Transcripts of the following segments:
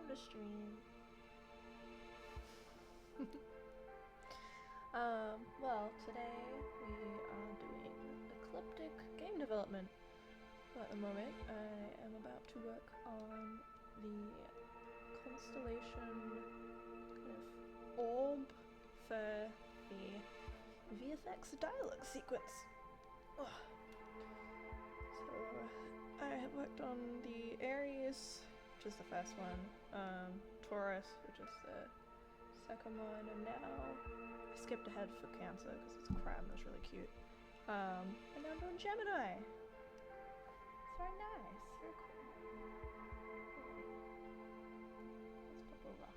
welcome to stream. Well, today we are doing Ecliptic game development. So at the moment, I am about to work on the constellation kind of orb for the VFX dialogue sequence. Ugh. So I have worked on the Aries, which is the first one, Taurus, which is the second one, and now I skipped ahead for Cancer because it's a crab that's really cute. And now I'm doing Gemini. It's very nice, very cool. Let's pop over.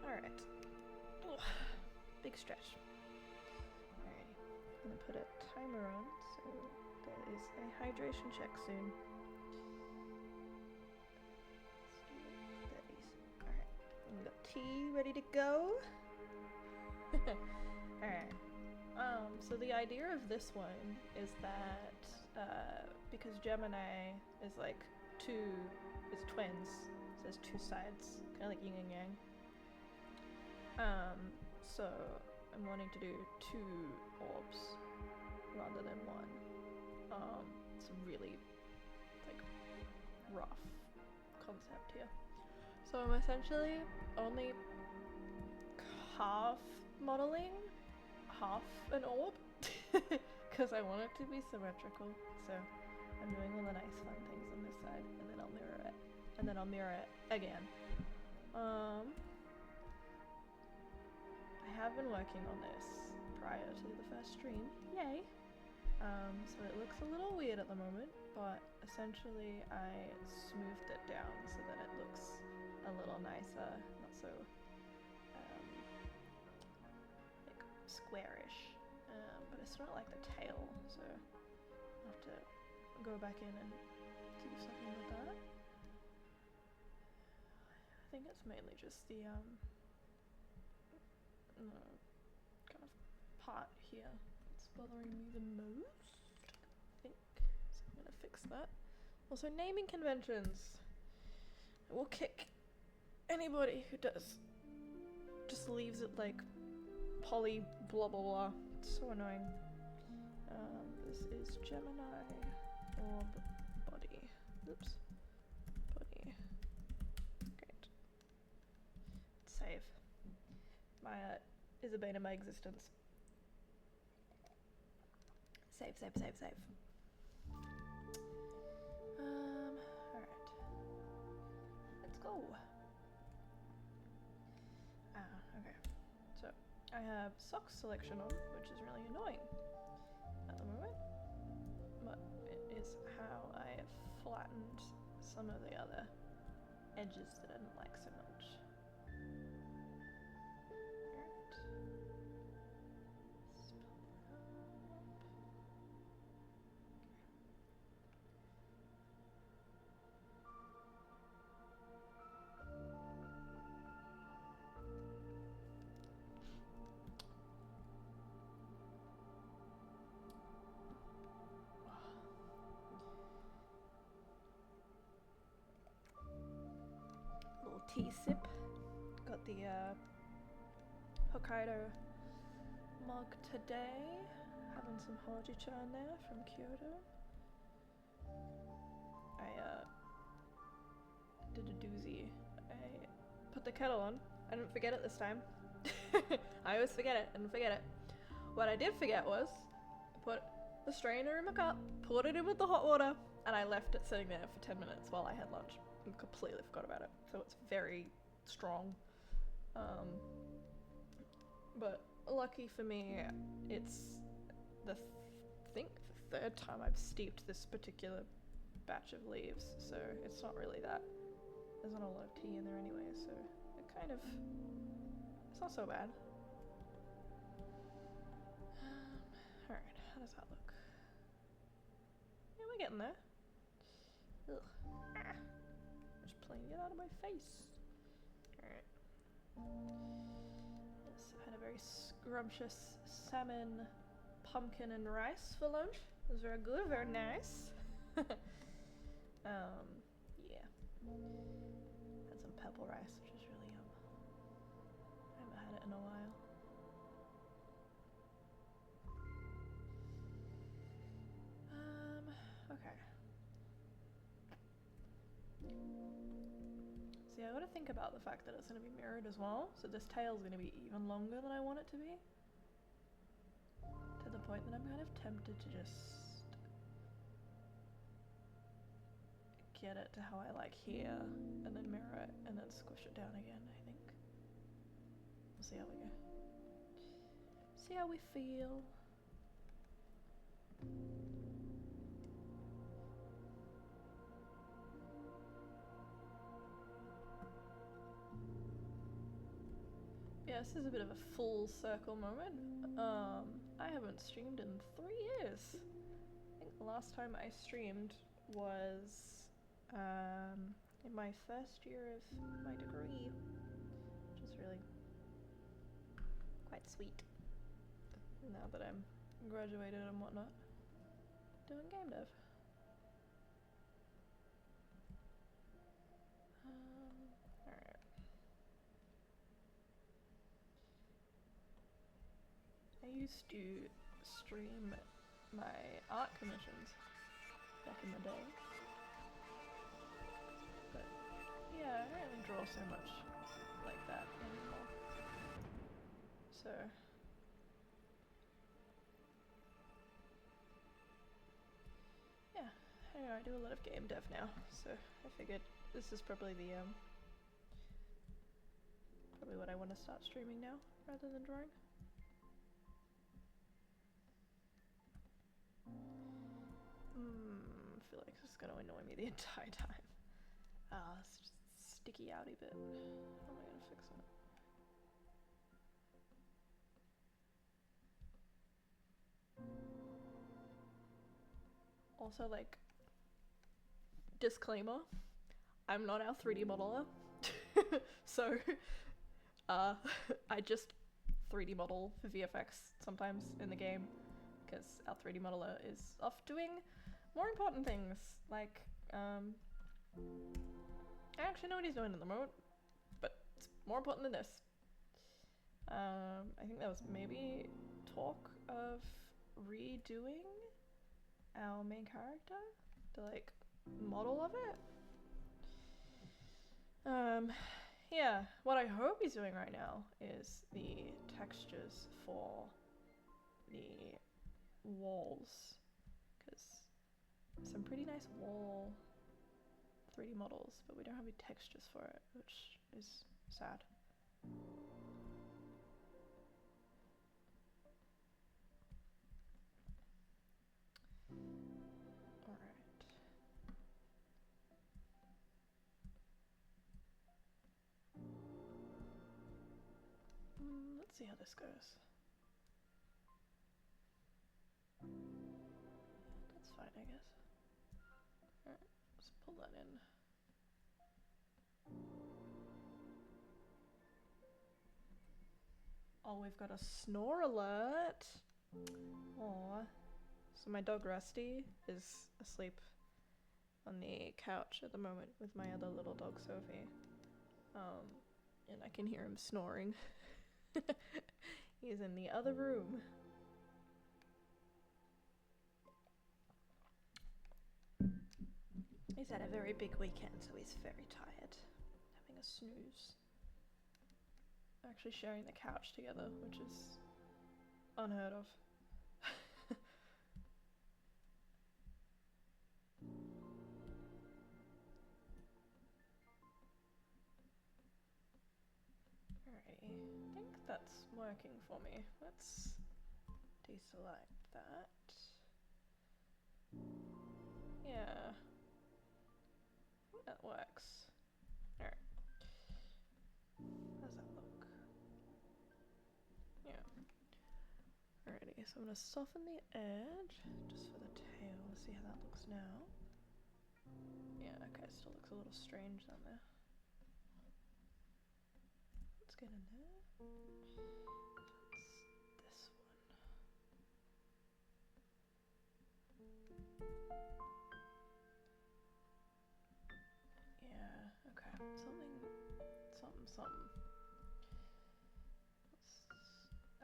Alrighty. Alright. Big stretch. Alrighty. I'm gonna put a timer on, so there is a hydration check soon. Alright. We got tea ready to go. Alright. So the idea of this one is that because Gemini is like it's twins, so there's two sides, kind of like yin and yang. So I'm wanting to do 2 orbs rather than 1. It's a really like rough concept here. So I'm essentially only half modeling half an orb because I want it to be symmetrical. So I'm doing all the nice fun things on this side, and then I'll mirror it, and then I'll mirror it again. I have been working on this prior to the first stream, yay! So it looks a little weird at the moment, but essentially I smoothed it down so that it looks a little nicer, not so like squarish, but it's not like the tail, so I'll have to go back in and do something with that. I think it's mainly just the kind of part here that's bothering me the most, I think. So I'm gonna fix that. Also, naming conventions. I will kick anybody who just leaves it like poly blah blah blah. It's so annoying. This is Gemini orb body. Oops. Body. Great. Save. My is a bane of my existence. Save. Alright. Let's go. Okay. So, I have socks selection on, which is really annoying at the moment. But it is how I have flattened some of the other edges that I didn't like so much. Tea sip. Got the Hokkaido mug today. Having some hojicha in there from Kyoto. I did a doozy. I put the kettle on. I didn't forget it this time. I always forget it. I didn't forget it. What I did forget was I put the strainer in my cup, poured it in with the hot water, and I left it sitting there for 10 minutes while I had lunch. I completely forgot about it, so it's very strong. But lucky for me, it's the third time I've steeped this particular batch of leaves, so it's not really that. There's not a lot of tea in there anyway, so it kind of, it's not so bad. Alright, how does that look? Yeah, we're getting there. Ugh. Just playing it out of my face. Alright. Yes, I had a very scrumptious salmon, pumpkin and rice for lunch. It was very good, very nice. Yeah. Had some purple rice, which is really yum. I haven't had it in a while. Okay. See, I gotta think about the fact that it's gonna be mirrored as well, so this tail's gonna be even longer than I want it to be. To the point that I'm kind of tempted to just get it to how I like here, and then mirror it, and then squish it down again, I think. We'll see how we go. See how we feel. Yeah, this is a bit of a full circle moment. I haven't streamed in 3 years. I think the last time I streamed was in my first year of my degree, which is really quite sweet. Now that I'm graduated and whatnot, doing GameDev. Alright. I used to stream my art commissions back in the day. But yeah, I don't really draw so much like that anymore. So yeah, I don't know, I do a lot of game dev now, so I figured this is probably the probably what I want to start streaming now rather than drawing. I feel like this is gonna annoy me the entire time. It's just sticky outy bit. How am I gonna fix it? Also, like, disclaimer, I'm not our 3D modeler. So, I just 3D model for VFX sometimes in the game, because our 3D modeler is off doing more important things, like, I actually know what he's doing at the moment, but it's more important than this. I think there was maybe talk of redoing our main character, the like model of it. Yeah, what I hope he's doing right now is the textures for the walls, because some pretty nice wall 3D models, but we don't have any textures for it, which is sad. Let's see how this goes. That's fine, I guess. Alright, let's pull that in. Oh, we've got a snore alert! Aww. So my dog Rusty is asleep on the couch at the moment with my other little dog Sophie. And I can hear him snoring. He's in the other room. He's had a very big weekend, so he's very tired. Having a snooze. Actually sharing the couch together, which is unheard of. Alrighty, I think that's working for me. Let's deselect that. Yeah, that works. Alright. How's that look? Yeah. Alrighty, so I'm gonna soften the edge just for the tail. Let's see how that looks now. Yeah, okay, still looks a little strange down there. Let's get in there. That's this one. Yeah, okay. Something.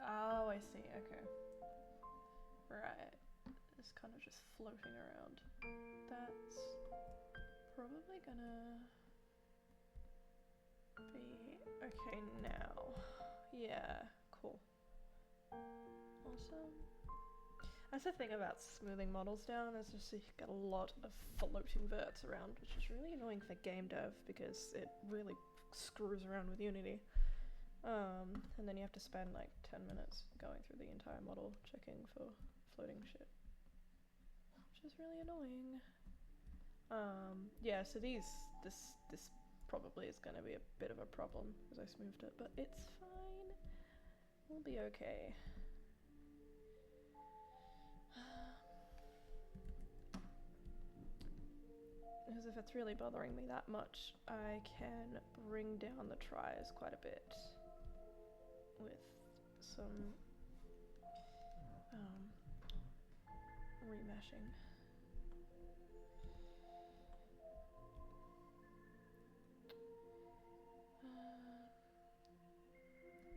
Oh, I see, okay. Right. It's kind of just floating around. That's probably gonna be okay now. Yeah, cool. Awesome. That's the thing about smoothing models down, is just you get a lot of floating verts around, which is really annoying for GameDev because it really screws around with Unity. And then you have to spend like 10 minutes going through the entire model checking for floating shit, which is really annoying. Yeah, so this probably is going to be a bit of a problem as I smoothed it, but it's fine. We'll be okay. Because if it's really bothering me that much, I can bring down the tries quite a bit with some remeshing.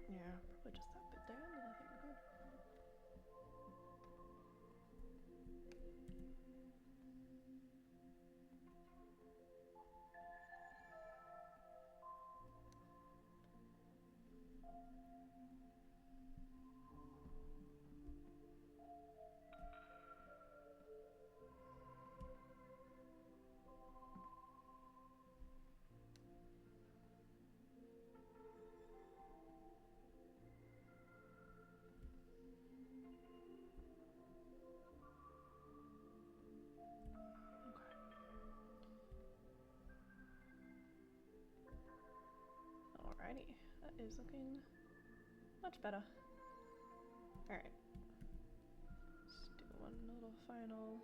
Yeah, probably just that bit there, and then I think we're good. Alrighty, that is looking much better. Alright. Let's do one little final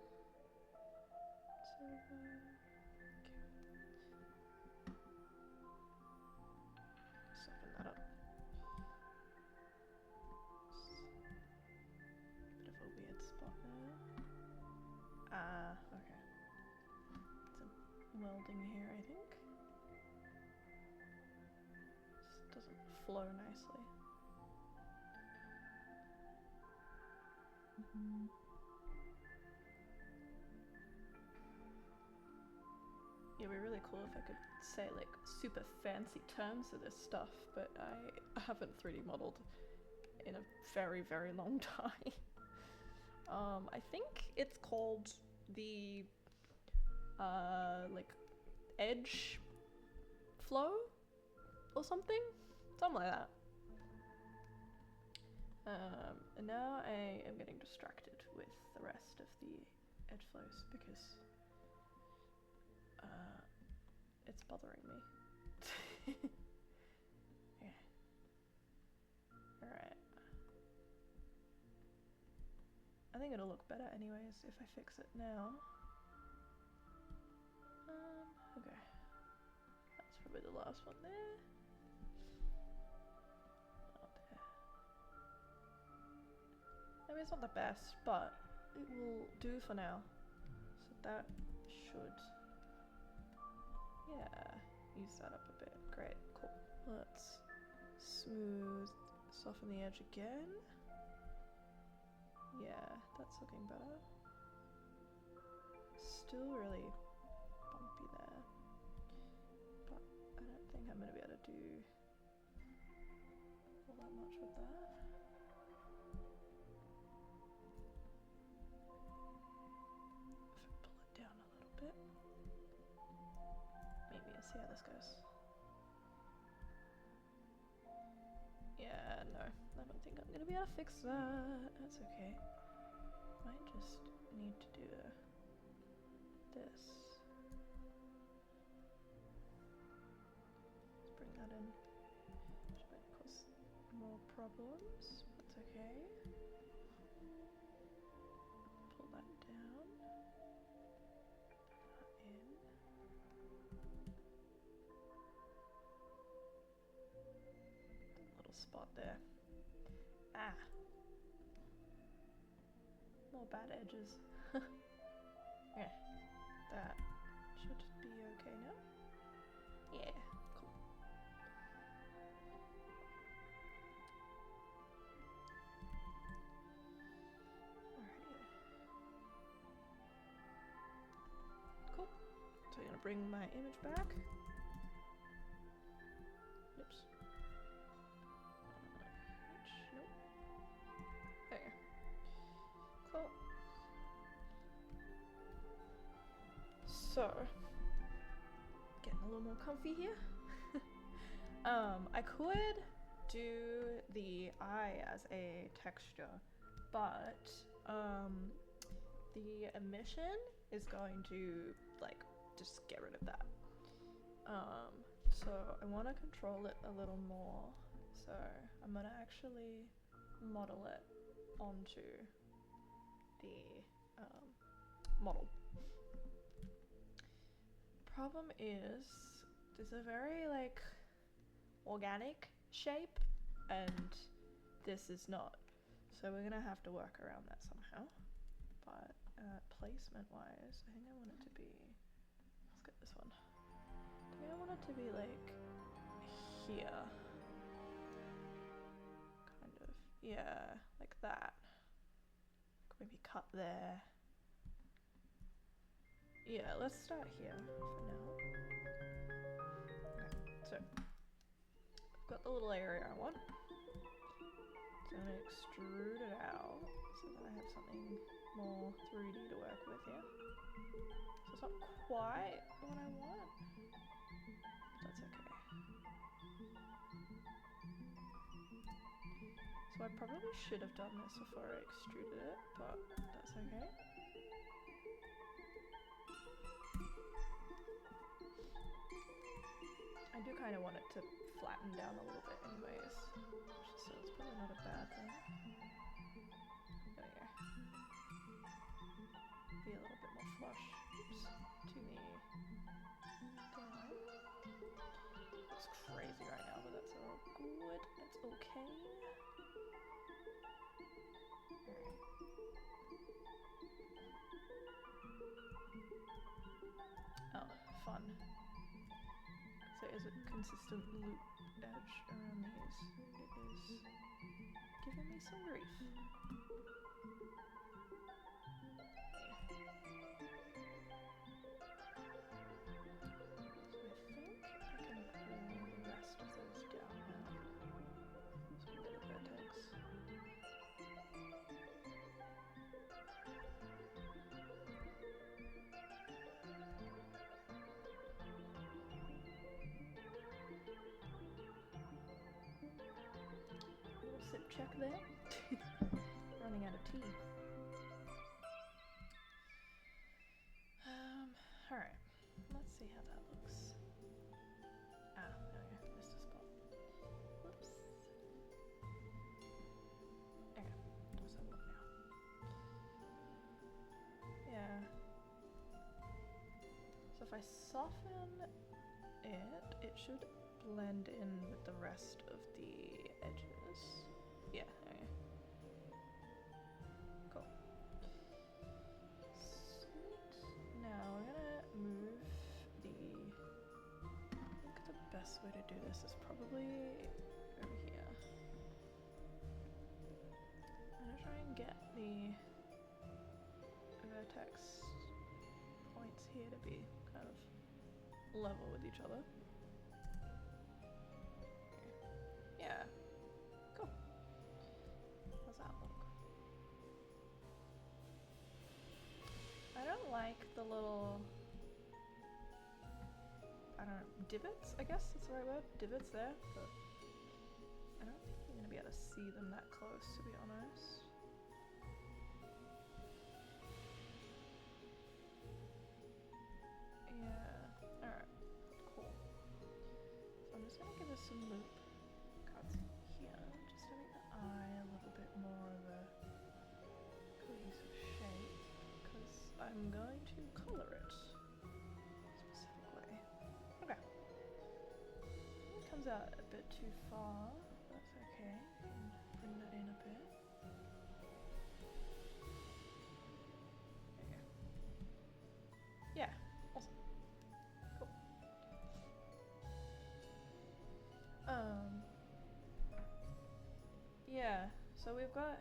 server. Soften that up. Bit of a weird spot there. Ah, okay. Some welding here, I think. Just doesn't flow nicely. It'd be really cool if I could say like super fancy terms for this stuff, but I haven't 3D modeled in a very, very long time. I think it's called the like edge flow or something like that. And now I am getting distracted with the rest of the edge flows because it's bothering me. Yeah. Alright. I think it'll look better anyways if I fix it now. Okay. That's probably the last one there. Oh, there. Maybe it's not the best, but it will do for now. So that should, yeah, use that up a bit. Great, cool. Let's smooth, soften the edge again. Yeah, that's looking better. Still really bumpy there, but I don't think I'm going to be able to do all that much with that. If I pull it down a little bit, maybe I'll see how this goes. Yeah, no, I don't think I'm going to be able to fix that. That's okay. Might just need to do this. Let's bring that in. Which might cause more problems. That's okay. Pull that down. Put that in. A little spot there. Ah! More bad edges. Okay, that should be okay now. Yeah, cool. Alrighty. Cool. So I'm gonna bring my image back. Oops. Nope. Okay. Cool. So, getting a little more comfy here. I could do the eye as a texture, but the emission is going to like just get rid of that. So I want to control it a little more. So I'm gonna actually model it onto the model. Problem is, there's a very like organic shape, and this is not. So we're gonna have to work around that somehow. But placement wise, I think I want it to be, let's get this one. I think I want it to be like here. Kind of, yeah, like that. Maybe cut there. Yeah, let's start here for now. Okay, so I've got the little area I want. So I'm gonna extrude it out so that I have something more 3D to work with here. So it's not quite what I want. That's okay. So I probably should have done this before I extruded it, but that's okay. I do kind of want it to flatten down a little bit anyways, so it's probably not a bad thing. There we go. Be a little bit more flush to the down. Looks crazy right now, but that's all good. That's okay. Oh, fun. So is it consistent loop edge around these? It is giving me some grief. Sip check there. Running out of tea. Alright. Let's see how that looks. Ah, there we go. Missed a spot. Whoops. Okay. Does that work now? Yeah. So if I soften it, it should blend in with the rest of the edges. Yeah, okay. Cool. Sweet. Now we're gonna move the, I think the best way to do this is probably over here. I'm gonna try and get the vertex points here to be kind of level with each other. Yeah. Cool. How's that look? I don't like the little, I don't know, divots, I guess that's the right word? Divots there, but I don't think you're going to be able to see them that close, to be honest. Yeah, alright, cool. So I'm just going to give this some loop cuts here, just to make the eye a little bit more of a cohesive shape, because I'm going to color it specifically. Okay. It comes out a bit too far, that's okay. You can bring that in a bit. Okay. yeah, so we've got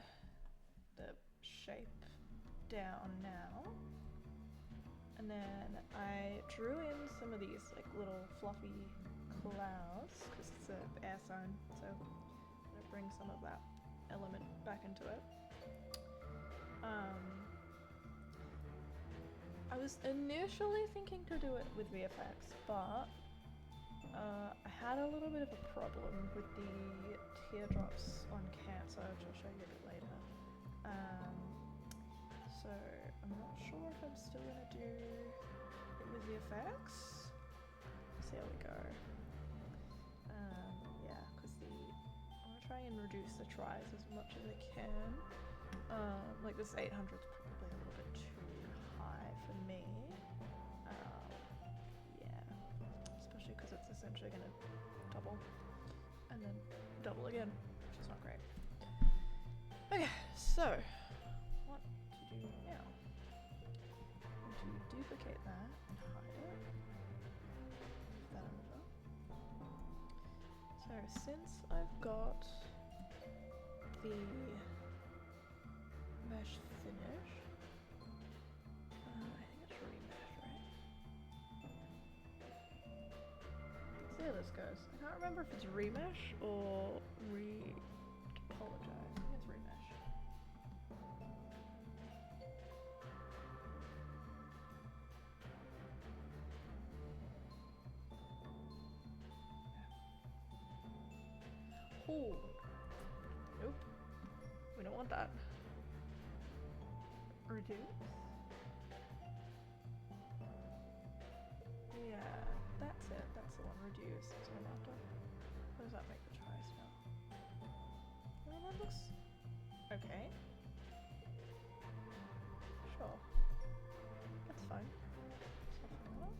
the shape down now. And then I drew in some of these like little fluffy clouds because it's an air sign, so I'm gonna bring some of that element back into it. I was initially thinking to do it with VFX, but I had a little bit of a problem with the teardrops on Cancer, which I'll show you a bit later. So I'm not sure if I'm still gonna do it with VFX. See how we go. Yeah, because I'm gonna try and reduce the tries as much as I can. Like this 800 is probably a little bit too high for me. Yeah, especially because it's essentially going to double and then double again, which is not great. Okay, so what to do now? To duplicate that and hide it. Move that over. So since I've got the mesh finish, I think it's remesh, right? See how this goes. I can't remember if it's remesh or apologize. I think it's remesh. Oh, nope. We don't want that. Reduce? Yeah, that's it. That's the one. Reduce. So I'm after. What does that make the tries now? Well, that looks okay. Sure. That's fine. Soften that.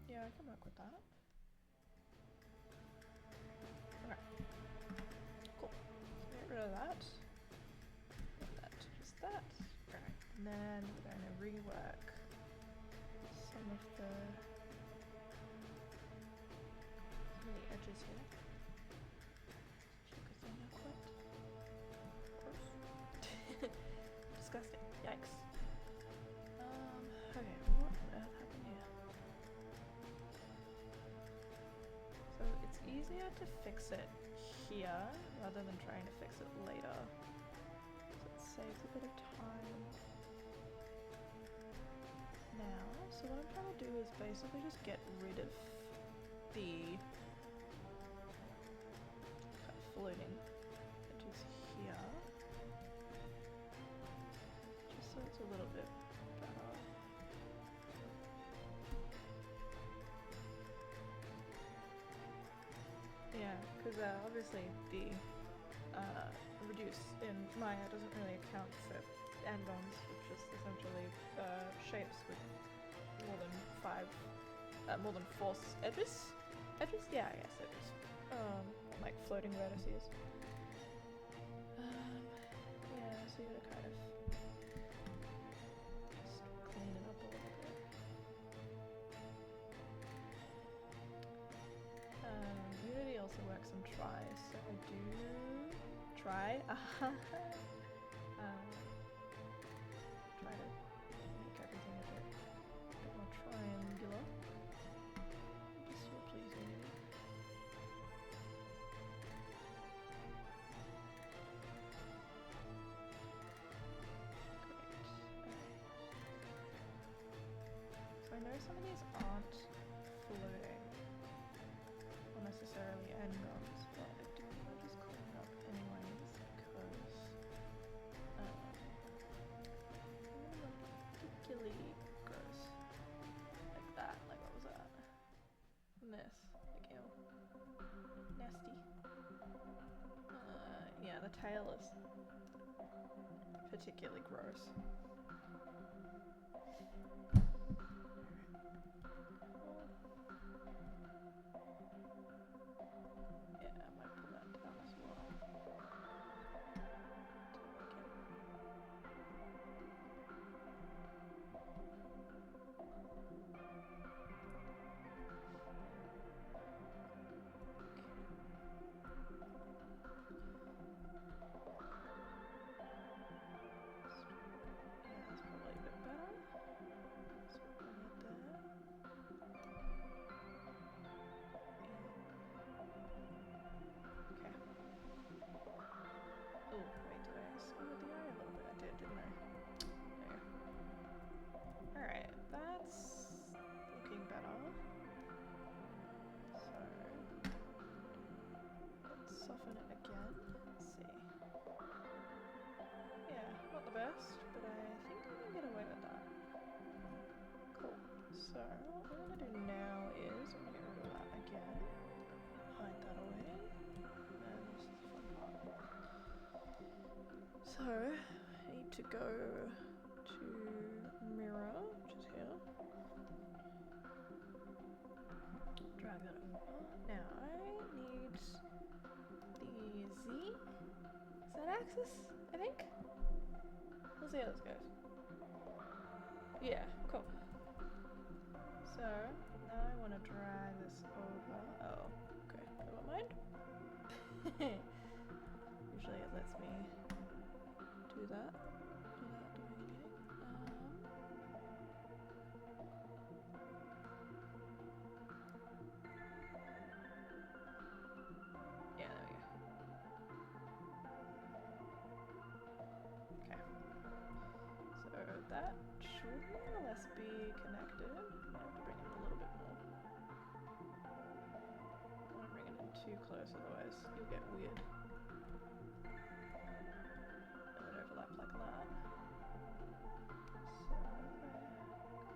Yeah, I can work with that. Okay. Cool. So get rid of that. Put that to just that. Right. And then we're going to rework some of the edges here. Because they're not quite gross. Disgusting. Yikes. Okay, what on earth happened here? So it's easier to fix it here rather than trying to fix it later. So it saves a bit of time now. So what I'm trying to do is basically just get rid of the kind of floating edges here. Just so it's a little bit better. Yeah, because obviously the reduce in Maya doesn't really account for endons, which is essentially shapes with more than 4 edges? Edges? Yeah, I guess edges. Like floating vertices. Yeah, so you gotta kind of just clean it up a little bit. Unity also works on tries, so I do try. Try to make everything a bit more triangular. Just so pleasing. Great. So I know some of these aren't floating. Necessarily endons, but I do want to just clean it up anyways because particularly gross. Like that, like what was that? And this, like ew. Nasty. Yeah, the tail is particularly gross. So what I'm gonna do now is I'm gonna get rid of that again. Hide that away. And this is the fun part. So I need to go to mirror, which is here. Drag that over. Now I need the Z. Is that axis? I think. We'll see how this goes. Yeah, cool. So now I want to drag this over. Oh, okay. Never mind. Usually it lets me do that. Without doing anything. Yeah, there we go. Okay. So that should more or less be connected. I have to bring it in a little bit more. I don't want to bring it in too close, otherwise you'll get weird. It would overlap like that.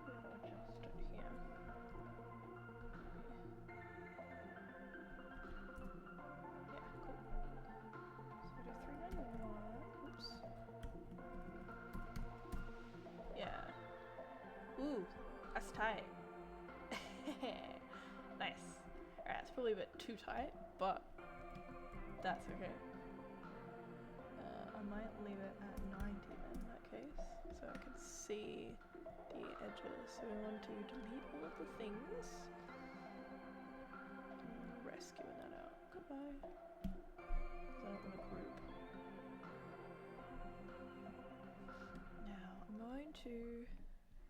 So we'll adjust it here. Yeah, cool. So we do 391. Oops. Yeah. Ooh, that's tight. Nice. Alright, it's probably a bit too tight, but that's okay. I might leave it at 90 then in that case, so I can see the edges. So we want to delete all of the things. Rescuing that out. Goodbye. Because I don't want to group. Now I'm going to...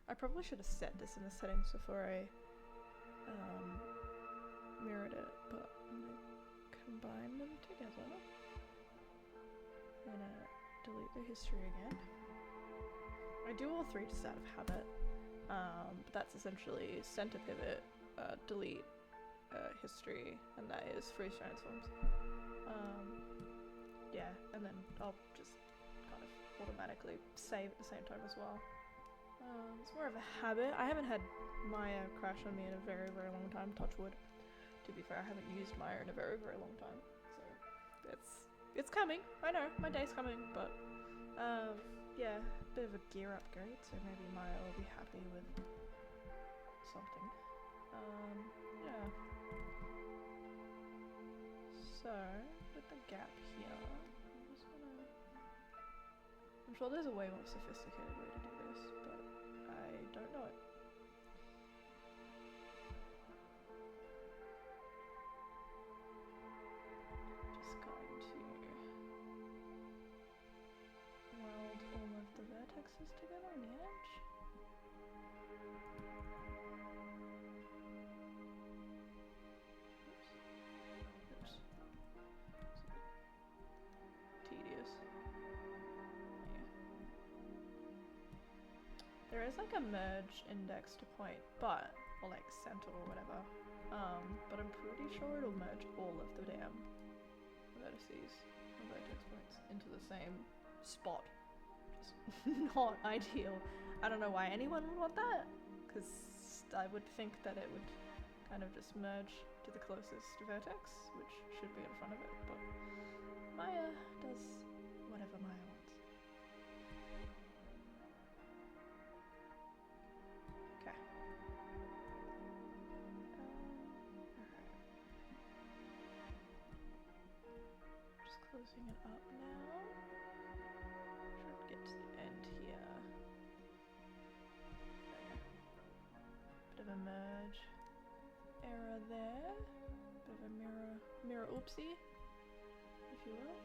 I probably should have set this in the settings before I mirrored it, but I'm going to combine them together. I'm going to delete the history again. I do all three just out of habit, but that's essentially center pivot, delete, history, and that is freeze transforms. Yeah, and then I'll just kind of automatically save at the same time as well. It's more of a habit. I haven't had Maya crash on me in a very, very long time, touch wood. To be fair, I haven't used Maya in a very, very long time. So it's coming. I know, my day's coming, but yeah, bit of a gear upgrade, so maybe Maya will be happy with something. Yeah. So, with the gap here, I'm just gonna... I'm sure there's a way more sophisticated way to do this, but I don't know it. Just going to weld all of the vertexes together on the edge. Oops. Tedious. There is like a merge index to point, but, or like center or whatever, but I'm pretty sure it'll merge all of the damn vertices or vertex points into the same spot. Just not ideal. I don't know why anyone would want that, because I would think that it would kind of just merge to the closest vertex, which should be in front of it, but Maya does whatever Maya wants. Closing it up now. Should get to the end here. There. Bit of a merge error there. Bit of a mirror oopsie, if you will.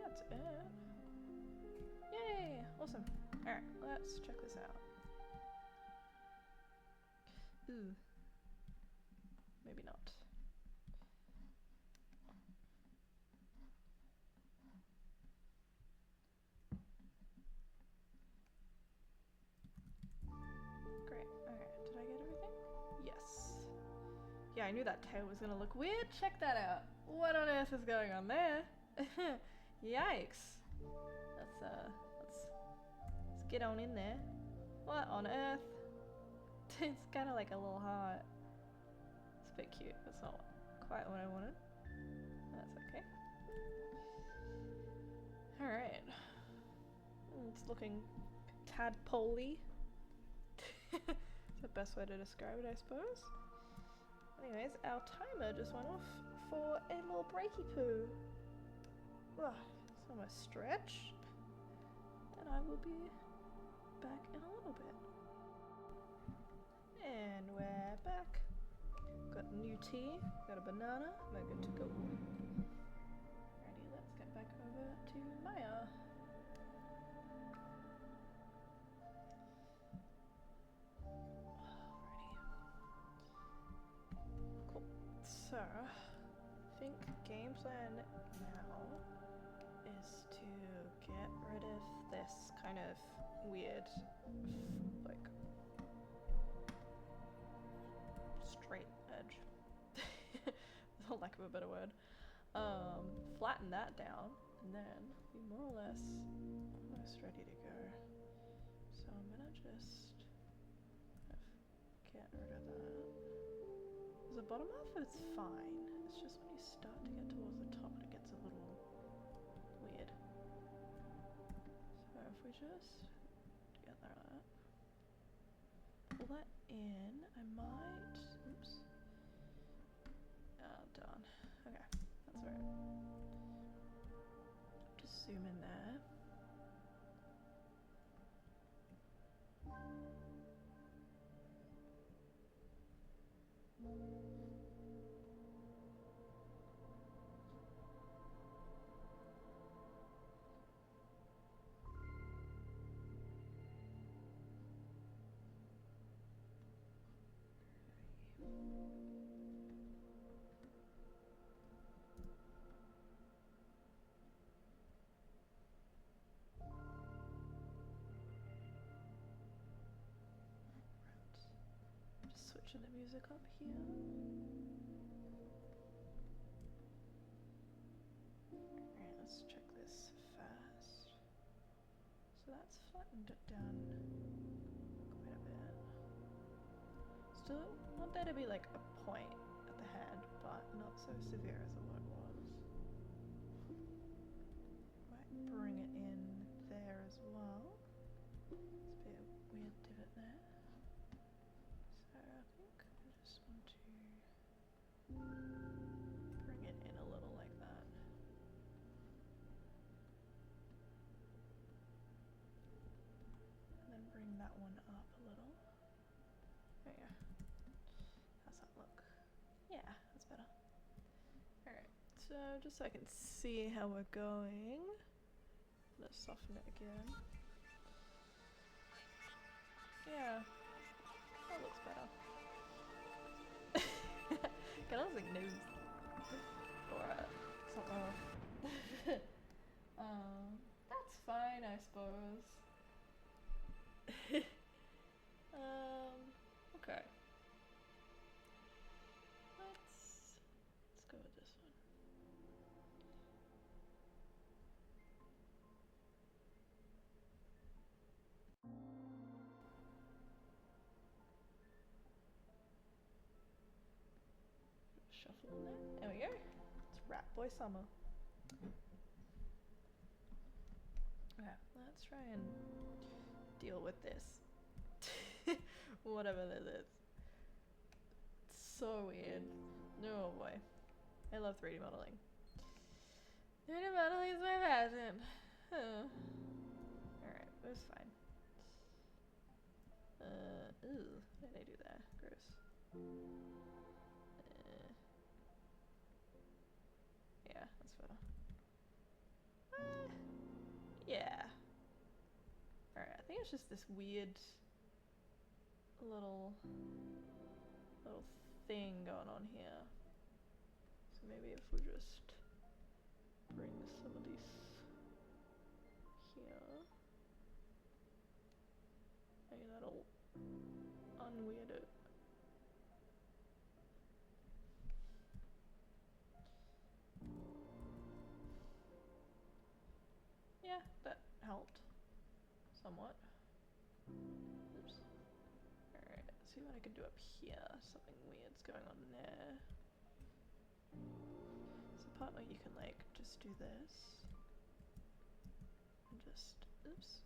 That's it. Yay! Awesome. Alright, let's check this out. Ooh. Maybe not. Yeah, I knew that tail was gonna look weird. Check that out. What on earth is going on there? Yikes. Let's get on in there. What on earth? It's kind of like a little heart. It's a bit cute. That's not quite what I wanted. That's okay. Alright. It's looking tadpole-y. It's the best way to describe it, I suppose. Anyways, our timer just went off for a little breaky poo. Ugh, it's almost stretched. And I will be back in a little bit. And we're back. Got new tea, got a banana, we're good to go. Alrighty, let's get back over to Maya. Alrighty. Cool. So, I think game plan now is to get rid of this kind of weird, like, straight edge, for lack of a better word. Flatten that down, and then be more or less almost ready to go. So I'm gonna just get rid of that. The bottom half is fine. It's just when you start to get towards the top, it gets a little weird. So if we just get that. Pull that in. I might. Oops. Oh, darn. Okay, that's alright. Just zoom in there. Just switching the music up here. Alright, let's check this fast. So that's flattened it down quite a bit. Still want there to be like a point at the head, but not so severe as what it was. Might bring it in there as well. It's a bit of a weird divot there. So I think I just want to bring it in a little like that. And then bring that one up a little. There you go. How's that look? Yeah, that's better. Alright, so just so I can see how we're going, let's soften it again. Yeah, that looks better. Kind of looks like news. Or something else. That's fine, I suppose. Okay. Let's go with this one. Shuffle in there. There we go. It's Rat Boy Summer. Okay, let's try and deal with this. Whatever this is. It's so weird. No boy. I love 3D modeling. 3D modeling is my passion. Alright, it was fine. Ooh, what did I do there? Gross. Yeah, that's better. Yeah. Alright, I think it's just this weird little thing going on here. So maybe if we just bring some of these here, maybe that'll unweird it. Oops. Alright, let's see what I can do up here. Something weird's going on there. There's a part where you can like just do this. And just, oops.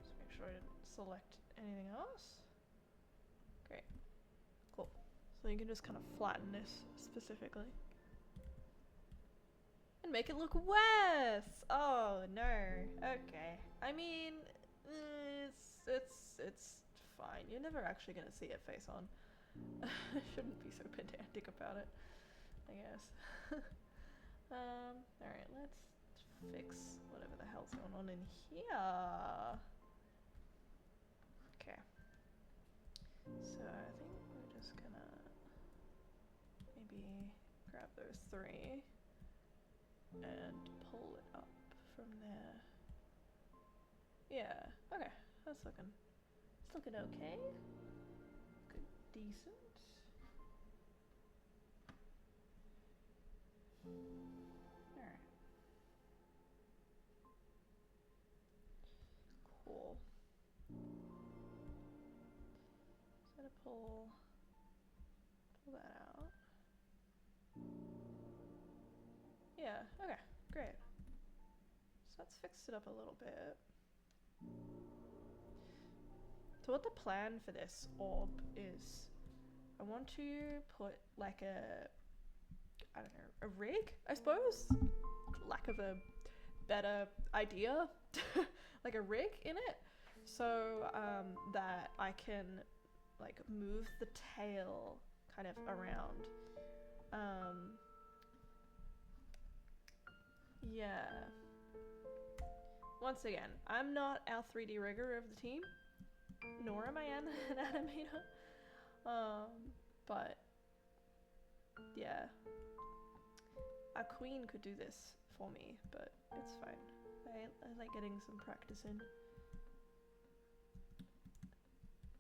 Just make sure I didn't select anything else. Great. Cool. So you can just kind of flatten this specifically. And make it look worse! Oh no. Okay. I mean, it's fine. You're never actually gonna see it face on. I shouldn't be so pedantic about it, I guess. Alright, let's fix whatever the hell's going on in here. Okay. So I think we're just gonna maybe grab those three and pull it up from there. Yeah, okay, it's looking okay. Good, decent. Alright. Cool. So I'm gonna pull that out. Yeah, okay, great. So let's fix it up a little bit. So what the plan for this orb is, I want to put like I don't know, a rig, I suppose? Lack of a better idea. Like a rig in it. So that I can like move the tail kind of around. Yeah. Once again, I'm not our 3D rigger of the team, nor am I an animator. But yeah, a queen could do this for me, but it's fine. I like getting some practice in.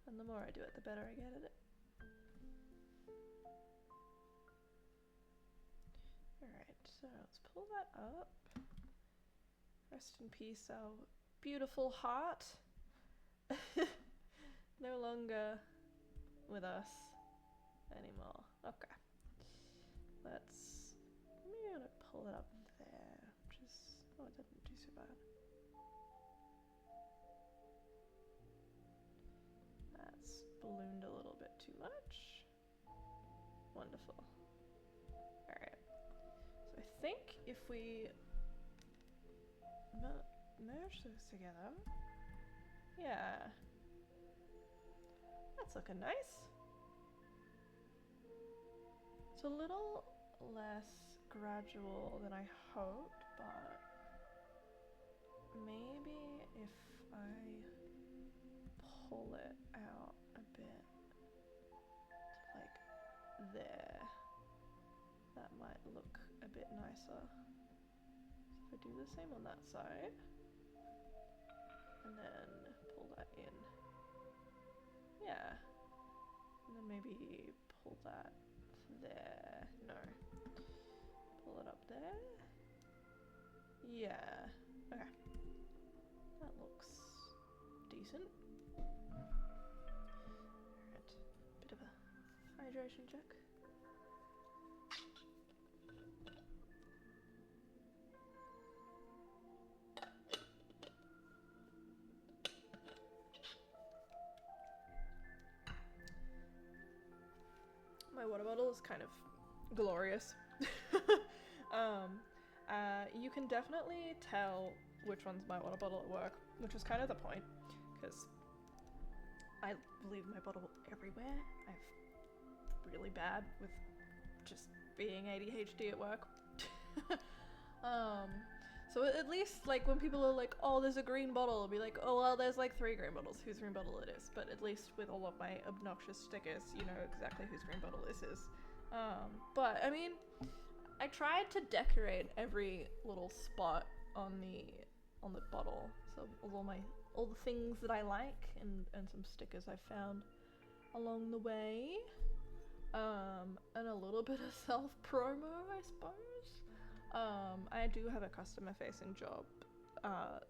And the more I do it, the better I get at it. Alright, so let's pull that up. Rest in peace, our beautiful heart. No longer with us anymore. Okay. Maybe I'm gonna pull it up there, which is, oh, it didn't do so bad. That's ballooned a little bit too much. Wonderful. Alright. So I think if we merge those together, yeah, that's looking nice. It's a little less gradual than I hoped, but maybe if I pull it out a bit to like there, that might look a bit nicer. So if I do the same on that side, and then pull that in, yeah, and then maybe pull that there, no, pull it up there, yeah, okay, that looks decent. Alright, bit of a hydration check. My water bottle is kind of glorious. You can definitely tell which one's my water bottle at work, which is kind of the point, because I leave my bottle everywhere. I'm really bad with just being ADHD at work. So at least like when people are like, oh, there's a green bottle, I'll be like, oh well, there's like 3 green bottles, whose green bottle it is. But at least with all of my obnoxious stickers, you know exactly whose green bottle this is. But I mean, I tried to decorate every little spot on the bottle. So all the things that I like and some stickers I found along the way. And a little bit of self-promo, I suppose. I do have a customer-facing job,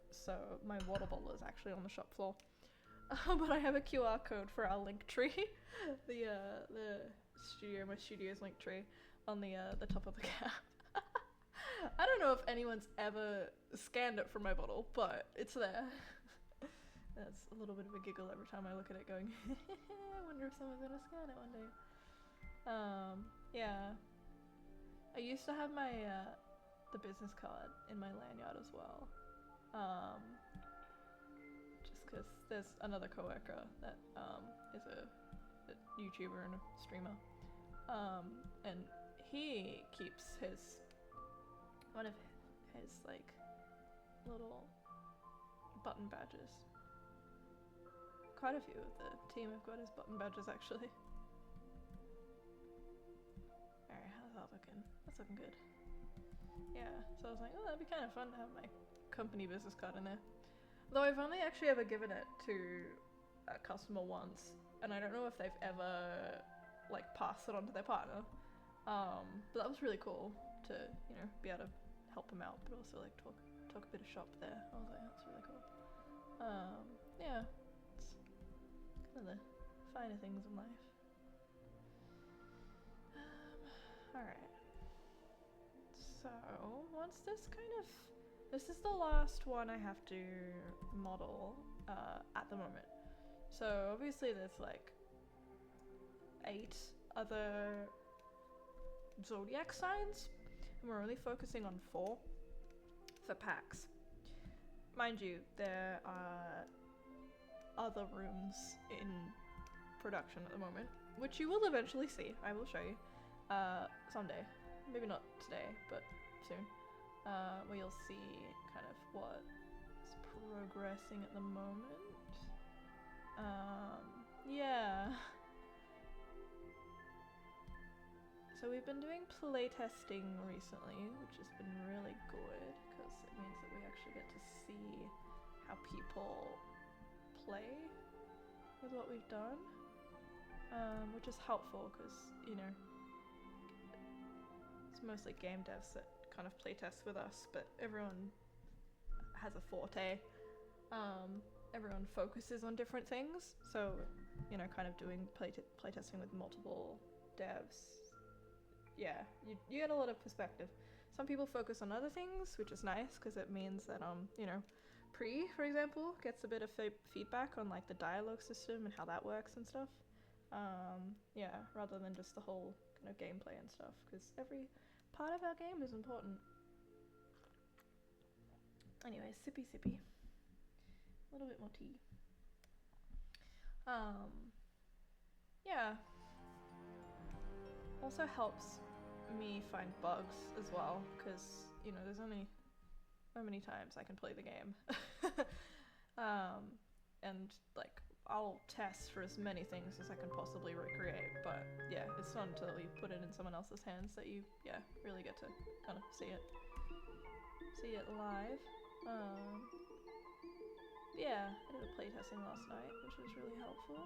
so my water bottle is actually on the shop floor. But I have a QR code for our link tree, the studio, my studio's link tree, on the top of the cap. I don't know if anyone's ever scanned it from my bottle, but it's there. That's a little bit of a giggle every time I look at it going, I wonder if someone's gonna scan it one day. Yeah. I used to have my, the business card in my lanyard as well. Just because there's another coworker that, is a YouTuber and a streamer. And he keeps one of his, like, little button badges. Quite a few of the team have got his button badges, actually. Alright, how's that looking? That's looking good. Yeah, so I was like, oh, that'd be kind of fun to have my company business card in there. Though I've only actually ever given it to a customer once, and I don't know if they've ever, like, passed it on to their partner. But that was really cool to, you know, be able to help them out, but also, like, talk a bit of shop there. I was like, that's really cool. Yeah. One of the finer things in life. Alright. So, once this is the last one I have to model at the moment. So obviously there's like 8 other zodiac signs, and we're only focusing on 4 for packs. Mind you, there are other rooms in production at the moment, which you will eventually see. I will show you someday. Maybe not today, but soon. Where you'll see kind of what's progressing at the moment. Yeah. So we've been doing playtesting recently, which has been really good because it means that we actually get to see how people play with what we've done, which is helpful because, you know, it's mostly game devs that kind of playtest with us, but everyone has a forte. Everyone focuses on different things, so, you know, kind of doing playtesting with multiple devs, yeah, you get a lot of perspective. Some people focus on other things, which is nice because it means that, you know, for example, gets a bit of feedback on like the dialogue system and how that works and stuff. Yeah, rather than just the whole kind of gameplay and stuff, because every part of our game is important. Anyway, sippy. A little bit more tea. Yeah. Also helps me find bugs as well, because, you know, there's only so many times I can play the game. And like, I'll test for as many things as I can possibly recreate, but yeah, it's not until you put it in someone else's hands that you, yeah, really get to kind of see it live. Yeah, I did a playtesting last night, which was really helpful.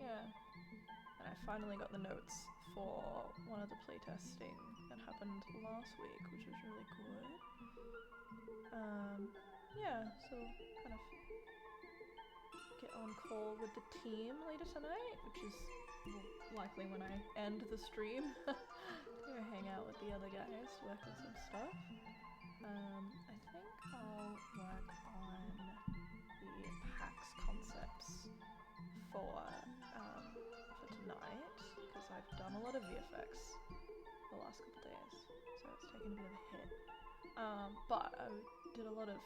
Yeah, and I finally got the notes for one of the playtesting that happened last week, which was really good. Yeah, so kind of get on call with the team later tonight, which is likely when I end the stream. Gonna hang out with the other guys, work on some stuff. I think I'll work on the PAX concepts for tonight, because I've done a lot of VFX the last couple days, so it's taken a bit of a hit. But I did a lot of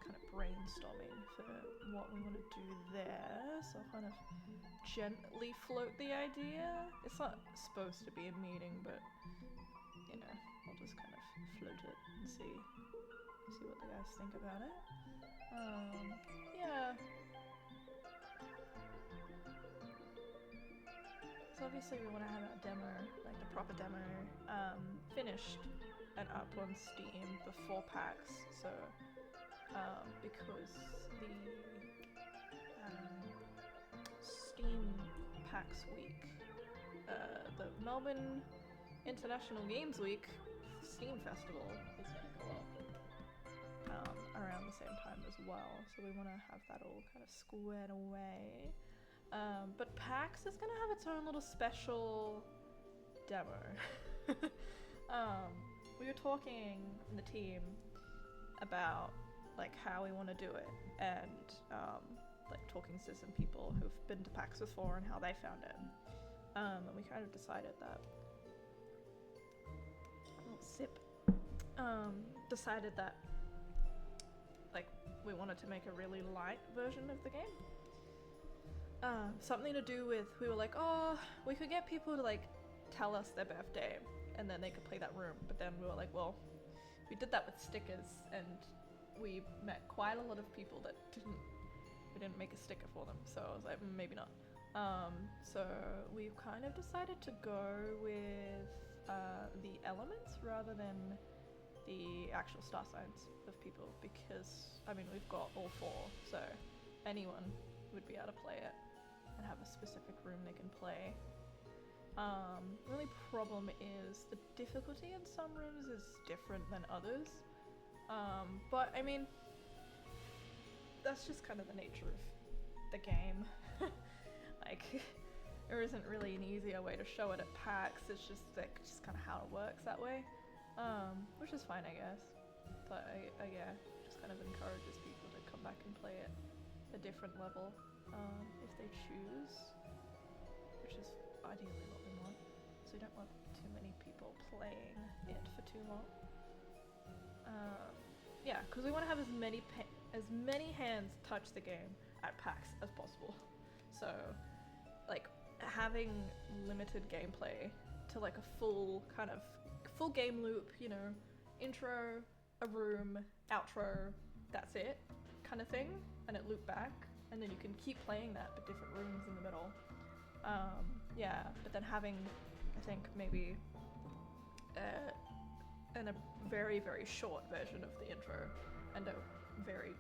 kind of brainstorming for what we want to do there, so I'll kind of gently float the idea. It's not supposed to be a meeting, but, you know, I'll just kind of float it and see what the guys think about it. Yeah. So obviously we want to have our demo, like the proper demo, finished and up on Steam before PAX, so because the Steam PAX week, the Melbourne International Games Week Steam Festival is going to go up time as well, so we want to have that all kind of squared away. But PAX is going to have its own little special demo. We were talking in the team about like how we want to do it, and like talking to some people who've been to PAX before and how they found it. And we kind of decided that decided that like we wanted to make a really light version of the game. Something to do with, we were like, oh, we could get people to like tell us their birthday and then they could play that room. But then we were like, well, we did that with stickers and we met quite a lot of people that we didn't make a sticker for them. So I was like, maybe not. So we've kind of decided to go with the elements rather than the actual star signs of people, because I mean we've got all four, so anyone would be able to play it and have a specific room they can play. The only problem is the difficulty in some rooms is different than others, but I mean that's just kind of the nature of the game. Like there isn't really an easier way to show it at PAX, it's just like kind of how it works that way. Which is fine, I guess, but I yeah, just kind of encourages people to come back and play it a different level, if they choose, which is ideally what we want, so we don't want too many people playing it for too long. Yeah, because we want to have as many hands touch the game at PAX as possible, so like having limited gameplay to like a full game loop, you know, intro, a room, outro, that's it, kind of thing, and it loop back, and then you can keep playing that but different rooms in the middle. Yeah, but then having, I think, maybe a very, very short version of the intro and a very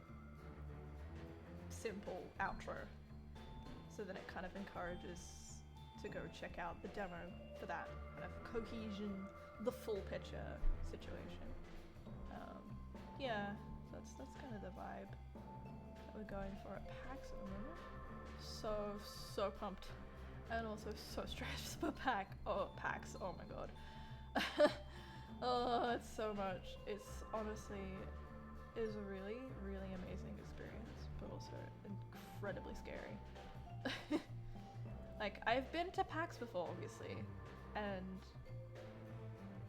simple outro, so then it kind of encourages to go check out the demo for that kind of cohesion, the full picture situation. Yeah, that's kind of the vibe that we're going for at PAX at the moment. So pumped, and also so stressed for PAX. Oh my god. Oh, it's so much. It's honestly is a really, really amazing experience, but also incredibly scary. Like, I've been to PAX before, obviously, and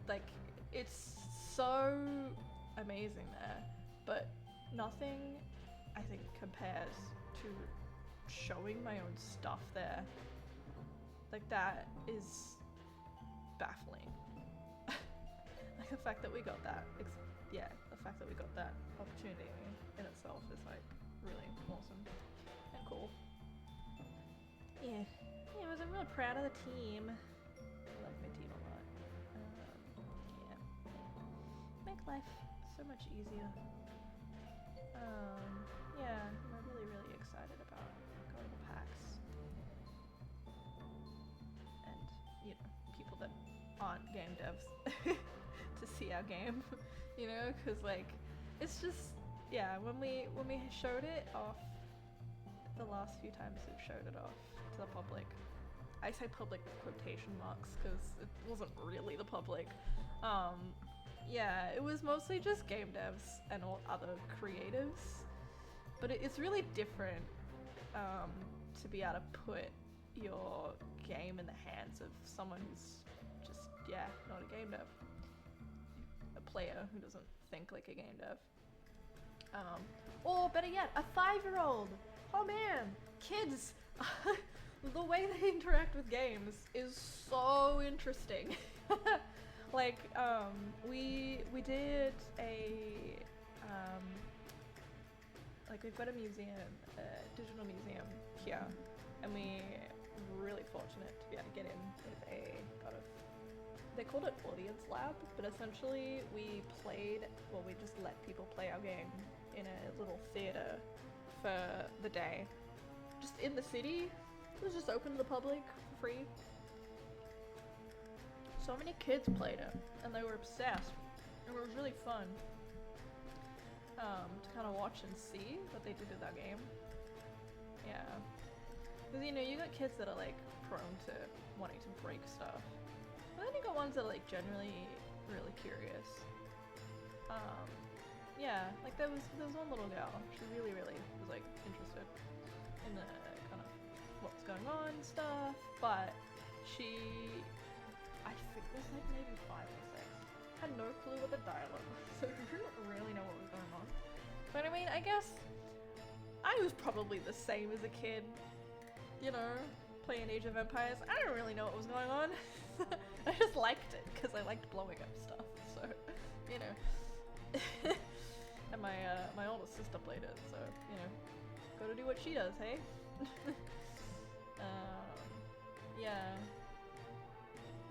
like it's so amazing there, but nothing I think compares to showing my own stuff there. Like, that is baffling. Like the fact that we got that, the fact that we got that opportunity in itself is like really awesome and cool. Yeah, I was really proud of the team. I love my team a lot. Make life so much easier. Yeah, I'm really, really excited about going to PAX. And, you know, people that aren't game devs to see our game, you know, because like, it's just, yeah, when we showed it off, the last few times we've showed it off to the public, I say public with quotation marks because it wasn't really the public. Yeah, it was mostly just game devs and all other creatives, but it's really different to be able to put your game in the hands of someone who's just, yeah, not a game dev, a player who doesn't think like a game dev, or better yet, a 5-year-old. Oh man, kids. The way they interact with games is so interesting. Like, we did a, like, we've got a museum, a digital museum here, and we were really fortunate to be able to get in with a kind of, they called it audience lab, but essentially we just let people play our game in a little theater for the day, just in the city. It was just open to the public for free. So many kids played it, and they were obsessed, and it was really fun. to kind of watch and see what they did with that game. Yeah. Because, you know, you got kids that are, like, prone to wanting to break stuff. But then you got ones that are, like, generally really curious. Yeah, like, there was one little girl. She really was, like, interested in the kind of what's going on and stuff. But she, I think was, like, maybe 5 or 6. Had no clue what the dialogue was, so she didn't really know what was going on. But I mean, I guess I was probably the same as a kid, you know, playing Age of Empires. I don't really know what was going on. I just liked it because I liked blowing up stuff, so, you know. And my older sister played it, so, you know, gotta do what she does, hey? Yeah.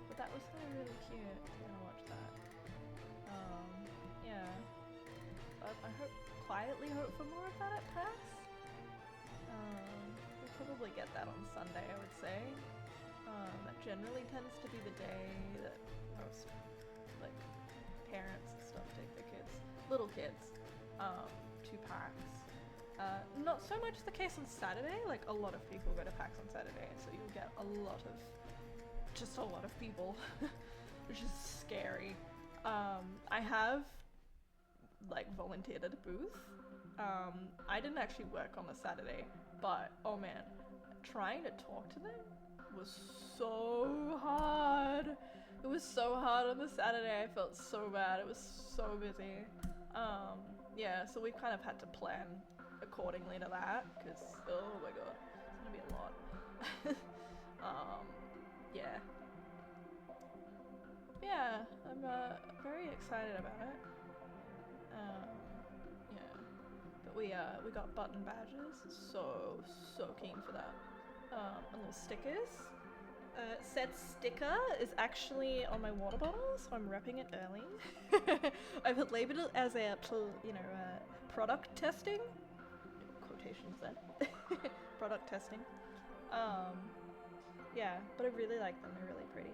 But that was kind of really cute. I'm gonna watch that. Yeah. But I quietly hope for more of that at PAX. We'll probably get that on Sunday, I would say. That generally tends to be the day that most, like, parents and stuff take their little kids, to PAX. Not so much the case on Saturday, like a lot of people go to PAX on Saturday, so you'll get just a lot of people, which is scary. I have, like, volunteered at a booth. I didn't actually work on the Saturday, but, oh man, trying to talk to them was so hard. It was so hard on the Saturday. I felt so bad. It was so busy. Yeah, so we've kind of had to plan accordingly to that, because, oh my god, it's gonna be a lot. Yeah. Yeah, I'm very excited about it. Yeah. But we got button badges, so keen for that. And little stickers. Said sticker is actually on my water bottle, so I'm wrapping it early. I've labeled it as a, product testing. Quotations then. Product testing. Yeah, but I really like them, they're really pretty.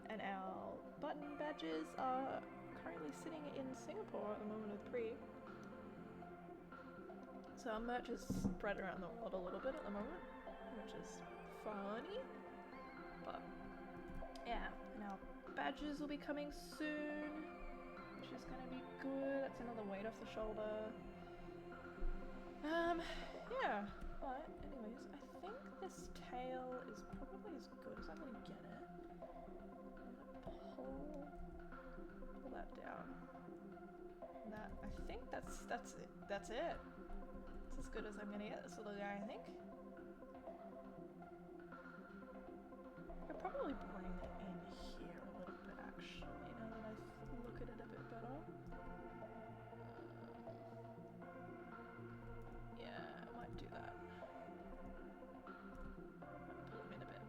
And our button badges are currently sitting in Singapore at the moment of 3. So our merch is spread around the world a little bit at the moment, which is funny. But yeah, and our badges will be coming soon, which is gonna be good. That's another weight off the shoulder. Yeah, but anyways, I think this tail is probably as good as I'm gonna get it. I'm gonna pull that down. And that, I think that's it. That's it. It's as good as I'm gonna get this little guy, I think. I'll probably bring it in here a little bit, actually, now that I look at it a bit better. Yeah, I might do that. Pull him in a bit.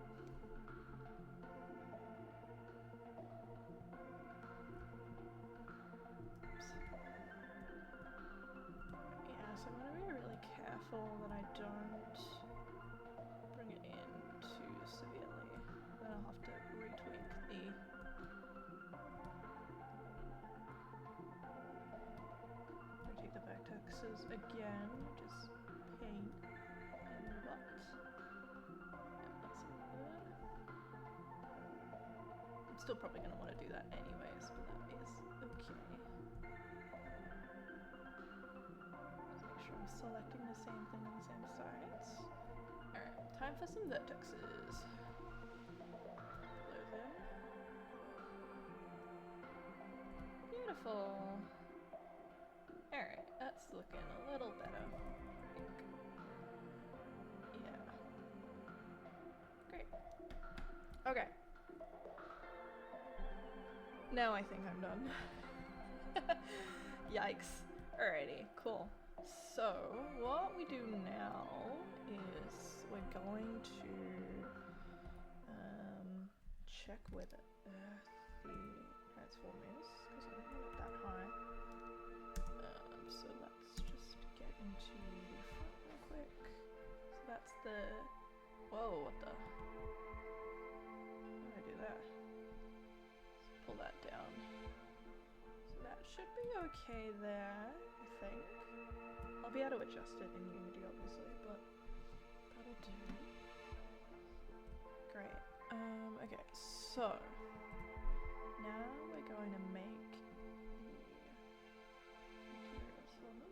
Oops. Yeah, so I'm gonna be really careful that I don't bring it in too severely. Then I'll have to retweak the... retweak the vertexes again, just paint and what? Yeah, that's good. I'm still probably going to want to do that anyways, but that is okay. Just make sure I'm selecting the same thing on the same sides. Alright, time for some vertexes. Beautiful. Alright, that's looking a little better, I think. Yeah. Great. Okay. Now I think I'm done. Yikes. Alrighty, cool. So, what we do now is we're going to check where the transform is, because I don't want it that high. So let's just get into the front real quick. So that's the... Whoa, what the... How do I do that? Let's pull that down. So that should be okay there, I think. I'll be able to adjust it in Unity, obviously, but that'll do. Great. Okay, so now we're going to make materials for them.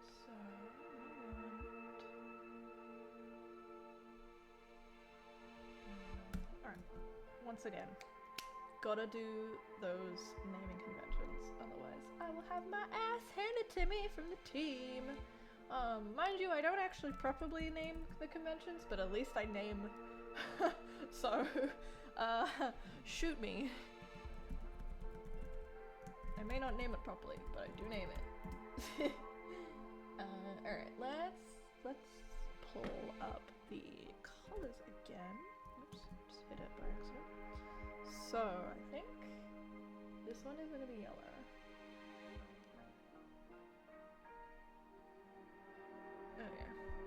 So alright, once again, gotta do those naming conventions, otherwise I will have my ass handed to me from the team. Mind you, I don't actually properly name the conventions, but at least I name. So, shoot me. I may not name it properly, but I do name it. Alright, let's pull up the colors again. Oops, just hit it by accident. So, I think this one is gonna be yellow. Oh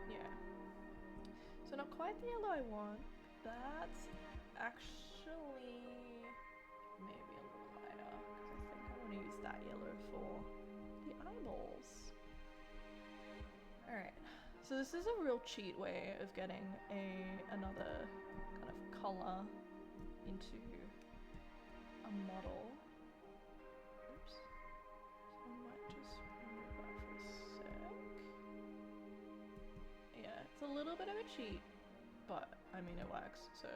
yeah. So not quite the yellow I want. That's actually maybe a little lighter, because I think I want to use that yellow for the eyeballs. Alright, so this is a real cheat way of getting another kind of color into a model. Oops. So I might just remove that for a sec. Yeah, it's a little bit of a cheat, but I mean it works, so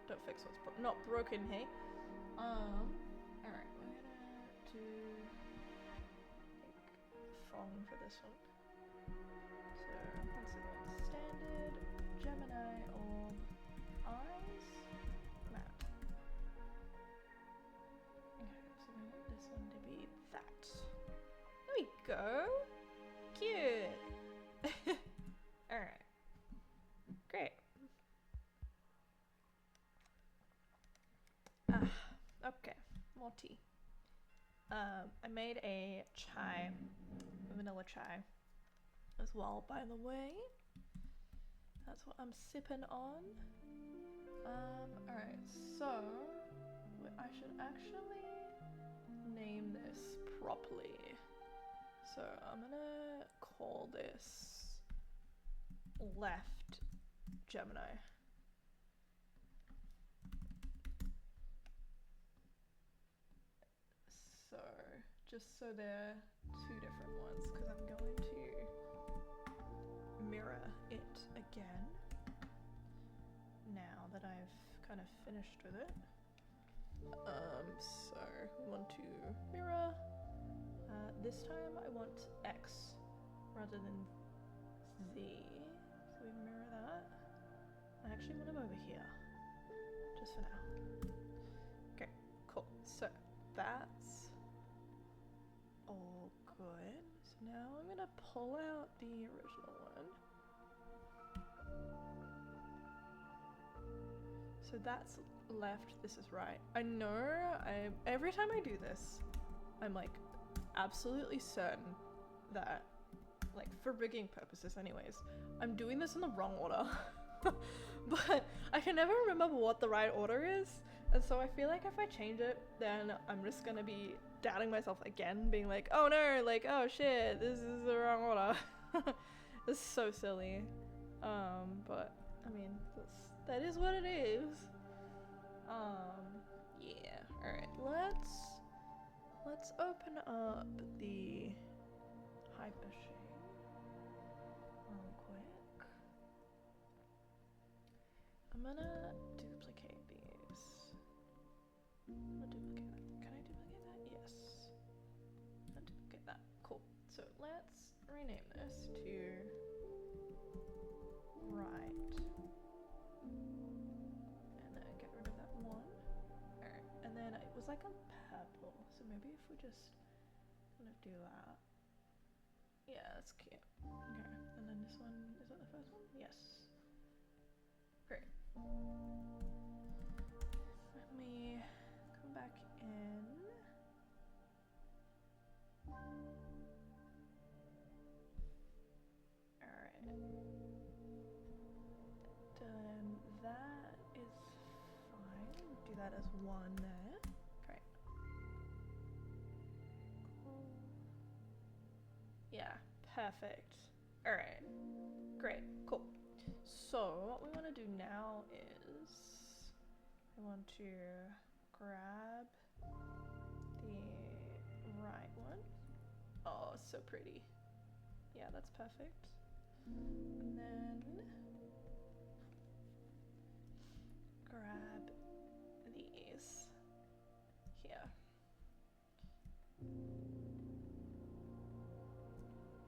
don't fix what's not broken, hey? Alright, we're gonna do Fong for this one. So once again, standard Gemini orb eyes matte. Okay, so we want this one to be that. There we go. Cute. Alright. Great. Okay, more tea. I made a chai, a vanilla chai as well, by the way. That's what I'm sipping on. Alright, so I should actually name this properly. So I'm gonna call this Left Gemini. So, just so they're two different ones, because I'm going to mirror it again now that I've kind of finished with it. So we want to mirror. This time I want X rather than Z. So we mirror that. I actually want them over here, just for now. Okay, cool. So that's all good. So now I'm gonna pull out the original one. So that's left, this is right. I know, every time I do this, I'm like absolutely certain that, like for rigging purposes anyways, I'm doing this in the wrong order. But I can never remember what the right order is, and so I feel like if I change it, then I'm just gonna be doubting myself again, being like, oh no, like, oh shit, this is the wrong order. This is so silly. But I mean, that is what it is. Yeah. Alright, let's open up the Hypershade real quick. I'm gonna duplicate these. I'm gonna duplicate that. Can I duplicate that? Yes. I'm gonna duplicate that. Cool. So let's rename this to right. And then get rid of that one. Alright. And then it was like a purple. So maybe if we just kind of do that. Yeah, that's cute. Okay. And then this one, is that the first one? Yes. Great. Let me come back in. Alright. Then that is fine. Do that as one there. Great. Yeah, perfect. Alright, great, cool. So what we want to do now is I want to grab the right one. Oh, so pretty. Yeah, that's perfect. And then grab these here.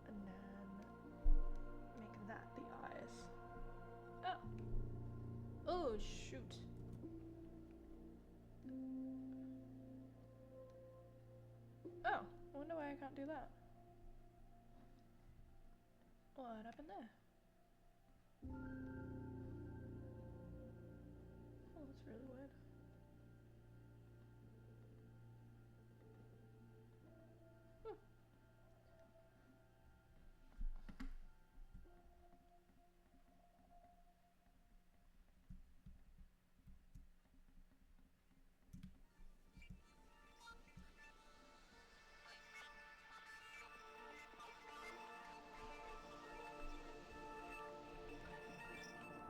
And then make that the eyes. Oh. Oh, shoot. Oh, I wonder why I can't do that. What happened there? Oh, that's really weird.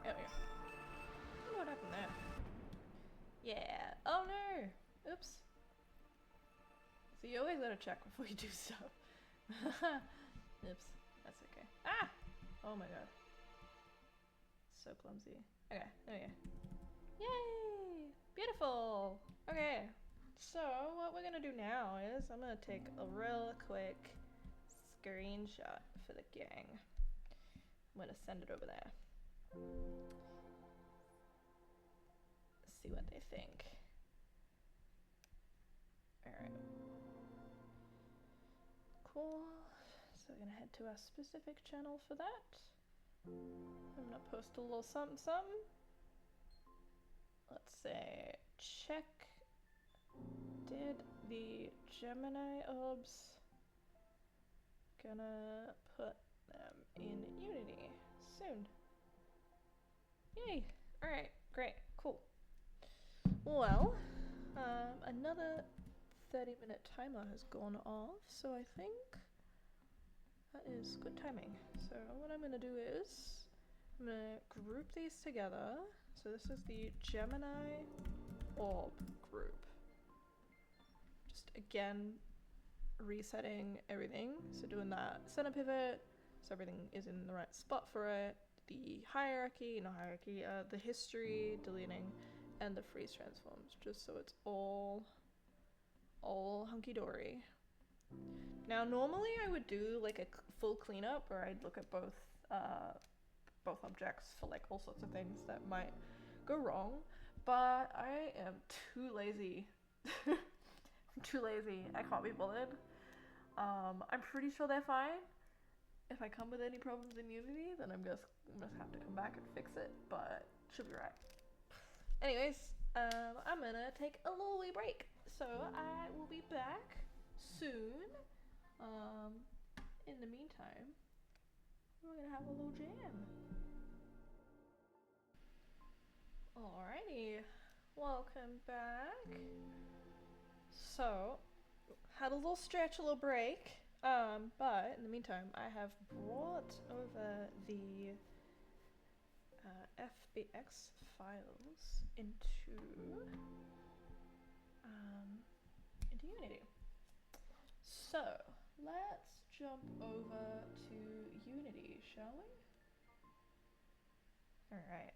There we go. I wonder what happened there. Yeah. Oh no! Oops. So you always gotta check before you do stuff. Oops. That's okay. Ah! Oh my god. So clumsy. Okay, there we go. Yay! Beautiful! Okay. So what we're gonna do now is I'm gonna take a real quick screenshot for the gang. I'm gonna send it over there. See what they think. Alright. Cool. So we're gonna head to our specific channel for that. I'm gonna post a little something something. Let's say, check, did the Gemini orbs, gonna put them in Unity soon. Yay! Alright, great, cool. Well, another 30-minute timer has gone off, so I think that is good timing. So what I'm gonna do is, I'm gonna group these together. So this is the Gemini Orb group. Just again, resetting everything. So doing that center pivot, so everything is in the right spot for it. The hierarchy, the history, deleting, and the freeze transforms, just so it's all hunky-dory. Now normally I would do like a full cleanup where I'd look at both objects for like all sorts of things that might go wrong, but I am too lazy. I'm too lazy. I can't be bothered. I'm pretty sure they're fine. If I come with any problems in Unity, then I'm just have to come back and fix it, but should be right. Anyways, I'm gonna take a little wee break, so I will be back soon. In the meantime, we're gonna have a little jam. Alrighty, welcome back. So, had a little stretch, a little break, but in the meantime, I have brought over the FBX files into Unity. So, let's jump over to Unity, shall we? Alright.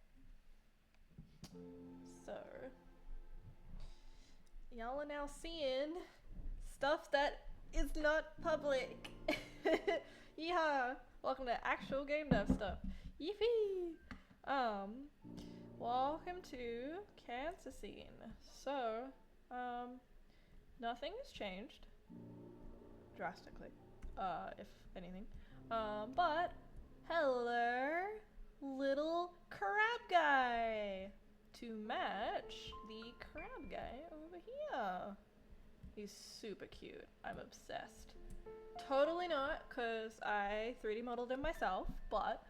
So, y'all are now seeing stuff that is not public. Yeehaw! Welcome to actual game dev stuff. Yippee! Welcome to Cancer Scene. So, nothing has changed drastically, if anything. But hello, little crab guy, to match the crab guy over here. He's super cute. I'm obsessed. Totally not, cause I 3D modeled him myself, but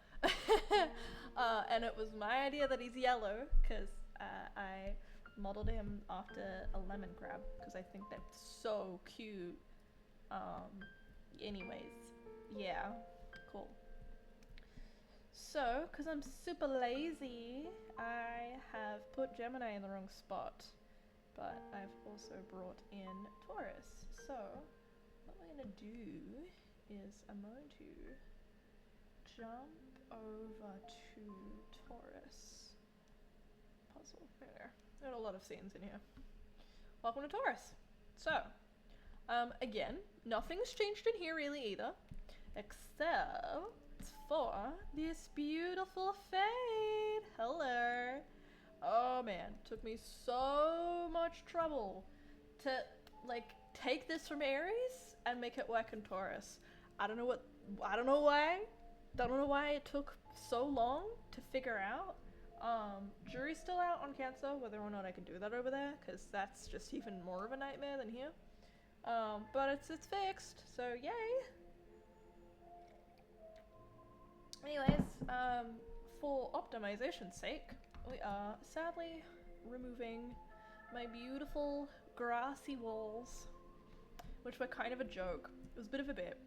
and it was my idea that he's yellow, cause I modeled him after a lemon crab, cause I think that's so cute. Anyways, yeah, cool. So, because I'm super lazy, I have put Gemini in the wrong spot, but I've also brought in Taurus. So, what we're going to do is I'm going to jump over to Taurus. Puzzle. There. Got a lot of scenes in here. Welcome to Taurus. So, again, nothing's changed in here really either, except for this beautiful fade. Hello. Oh man, took me so much trouble to like take this from Aries and make it work in Taurus. I don't know why. Don't know why it took so long to figure out. Jury's still out on Cancer, whether or not I can do that over there, because that's just even more of a nightmare than here. But it's fixed, so yay! Anyways, for optimization's sake, we are sadly removing my beautiful grassy walls, which were kind of a joke. It was a bit of a bit.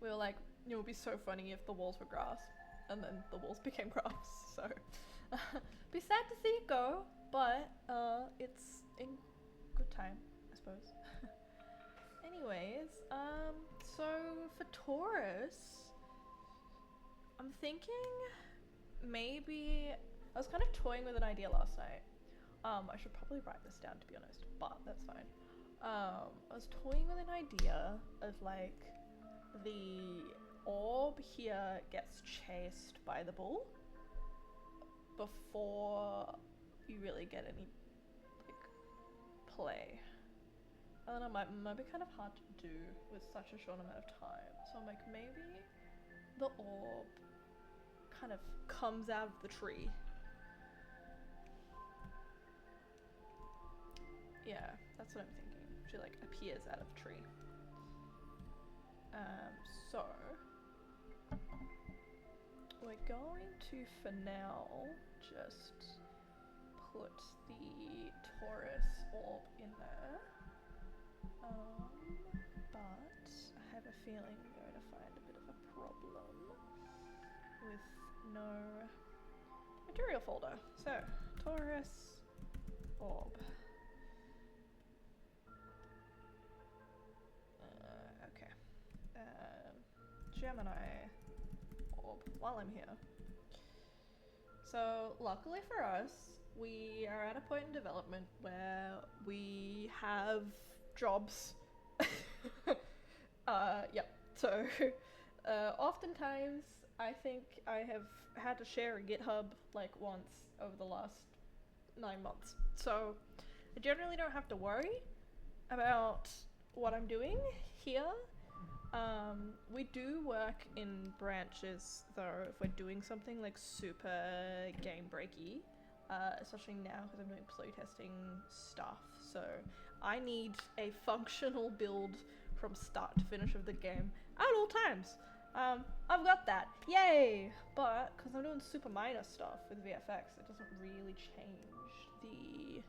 We were like, it would be so funny if the walls were grass, and then the walls became grass, so be sad to see it go, but it's in good time, I suppose. Anyways, so for Taurus, I'm thinking maybe, I was kind of toying with an idea last night. I should probably write this down to be honest, but that's fine. I was toying with an idea of like the orb here gets chased by the bull before you really get any like play. And then it might be kind of hard to do with such a short amount of time. So I'm like, maybe the orb kind of comes out of the tree. Yeah, that's what I'm thinking. She like appears out of the tree. So we're going to, for now, just put the Taurus orb in there. But I have a feeling we're going to find a bit of a problem with no material folder. So, Taurus orb. Okay. Gemini orb while I'm here. So, luckily for us, we are at a point in development where we have jobs. Yep. So, oftentimes I think I have had to share a GitHub like once over the last 9 months. So, I generally don't have to worry about what I'm doing here. We do work in branches though if we're doing something like super game breaky, especially now because I'm doing playtesting stuff. So I need a functional build from start to finish of the game at all times. I've got that, yay! But because I'm doing super minor stuff with VFX, it doesn't really change the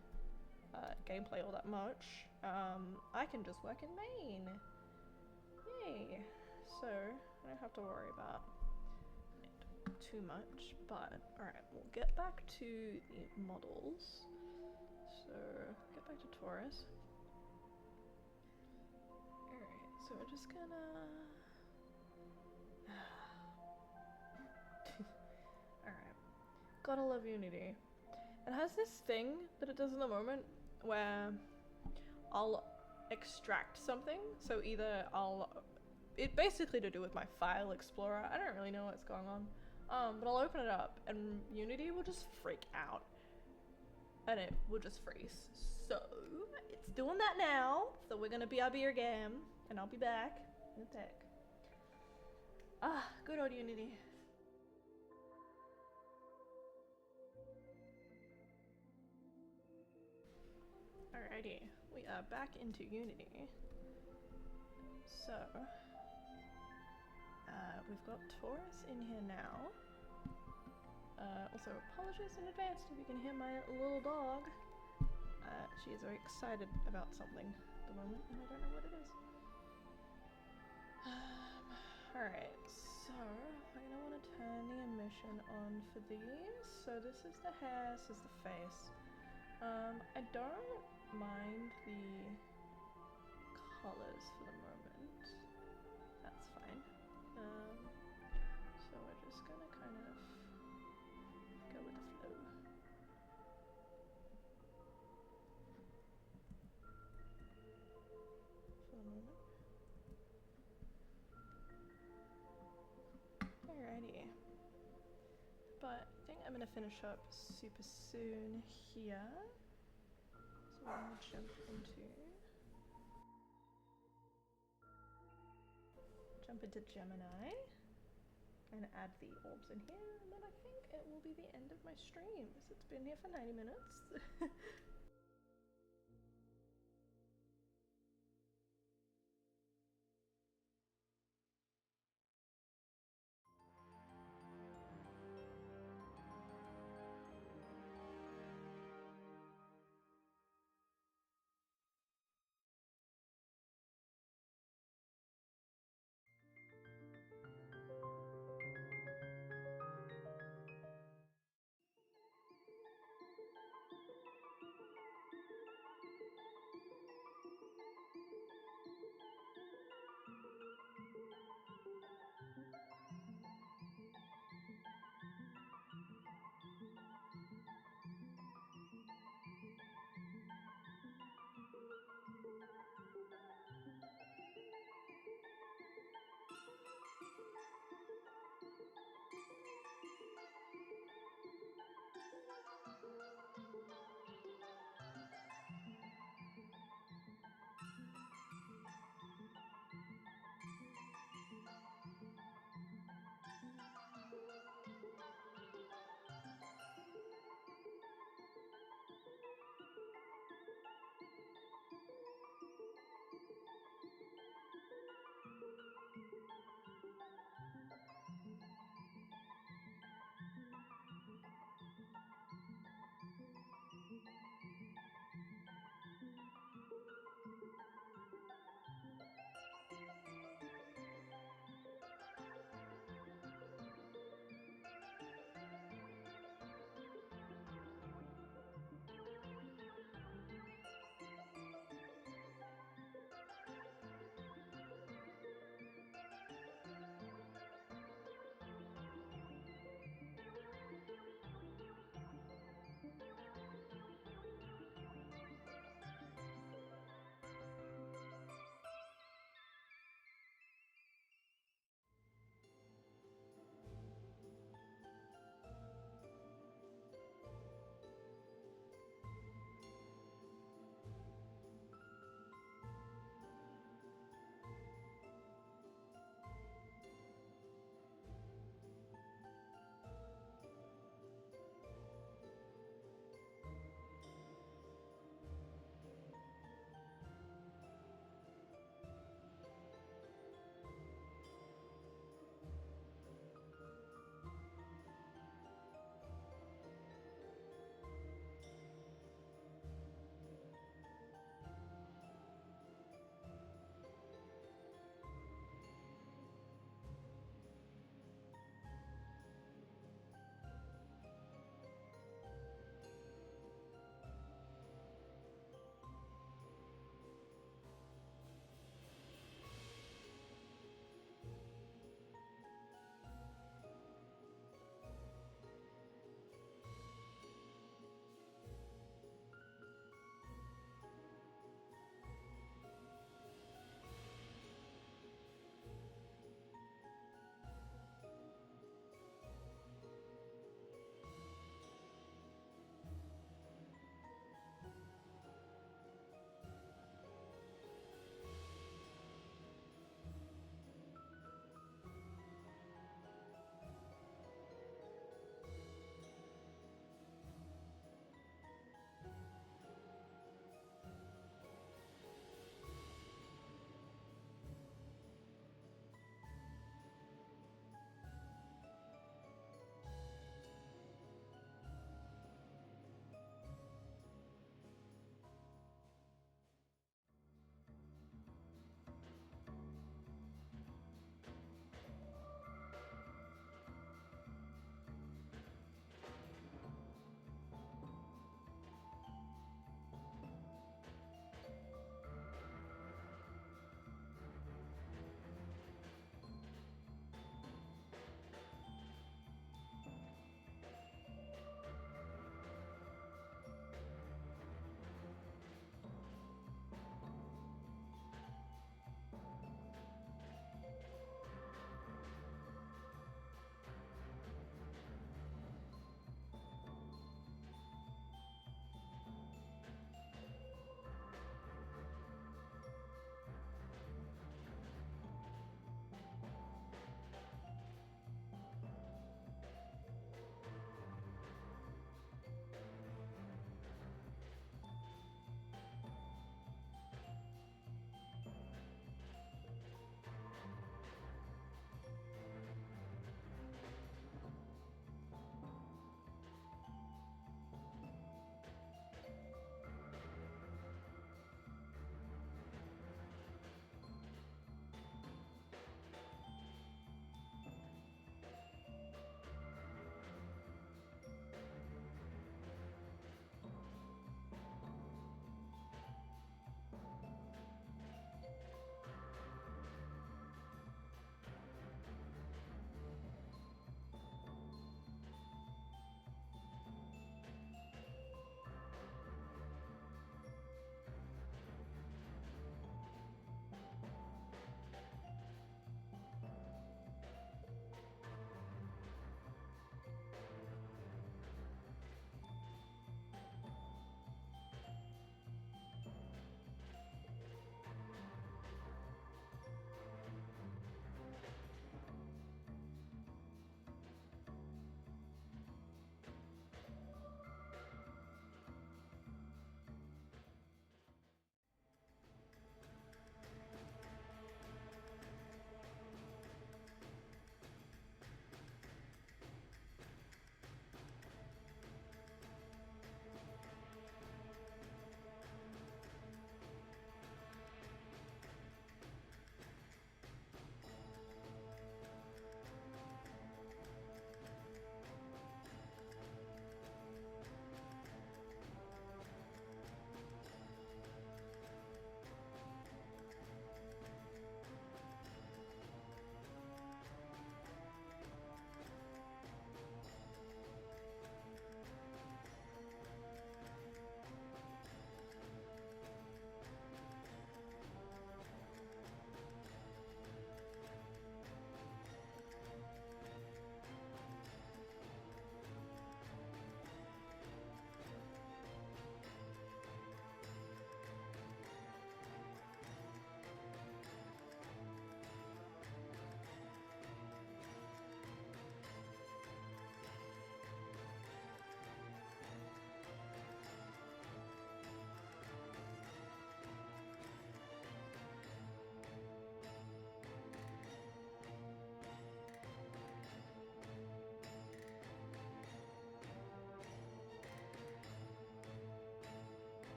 gameplay all that much. I can just work in main. Yay! So I don't have to worry about it too much. But alright, we'll get back to the models. So get back to Taurus. Alright, so we're just gonna alright. Gotta love Unity. It has this thing that it does in the moment where I'll extract something. So either it's basically to do with my file explorer. I don't really know what's going on. But I'll open it up and Unity will just freak out. And it will just freeze. So it's doing that now. So we're gonna BRB your game and I'll be back in a sec. Ah, good old Unity. Alrighty, we are back into Unity. So, we've got Taurus in here now. Also, apologies in advance if you can hear my little dog. She is very excited about something at the moment, and I don't know what it is. Alright. I'm gonna want to turn the emission on for these. So this is the hair, this is the face. I don't mind the colors for the moment. That's fine. So we're just gonna kind of go with the flow. For the moment. Alrighty. But I think I'm gonna finish up super soon here. So we're gonna jump into Gemini and add the orbs in here, and then I think it will be the end of my stream. So it's been here for 90 minutes.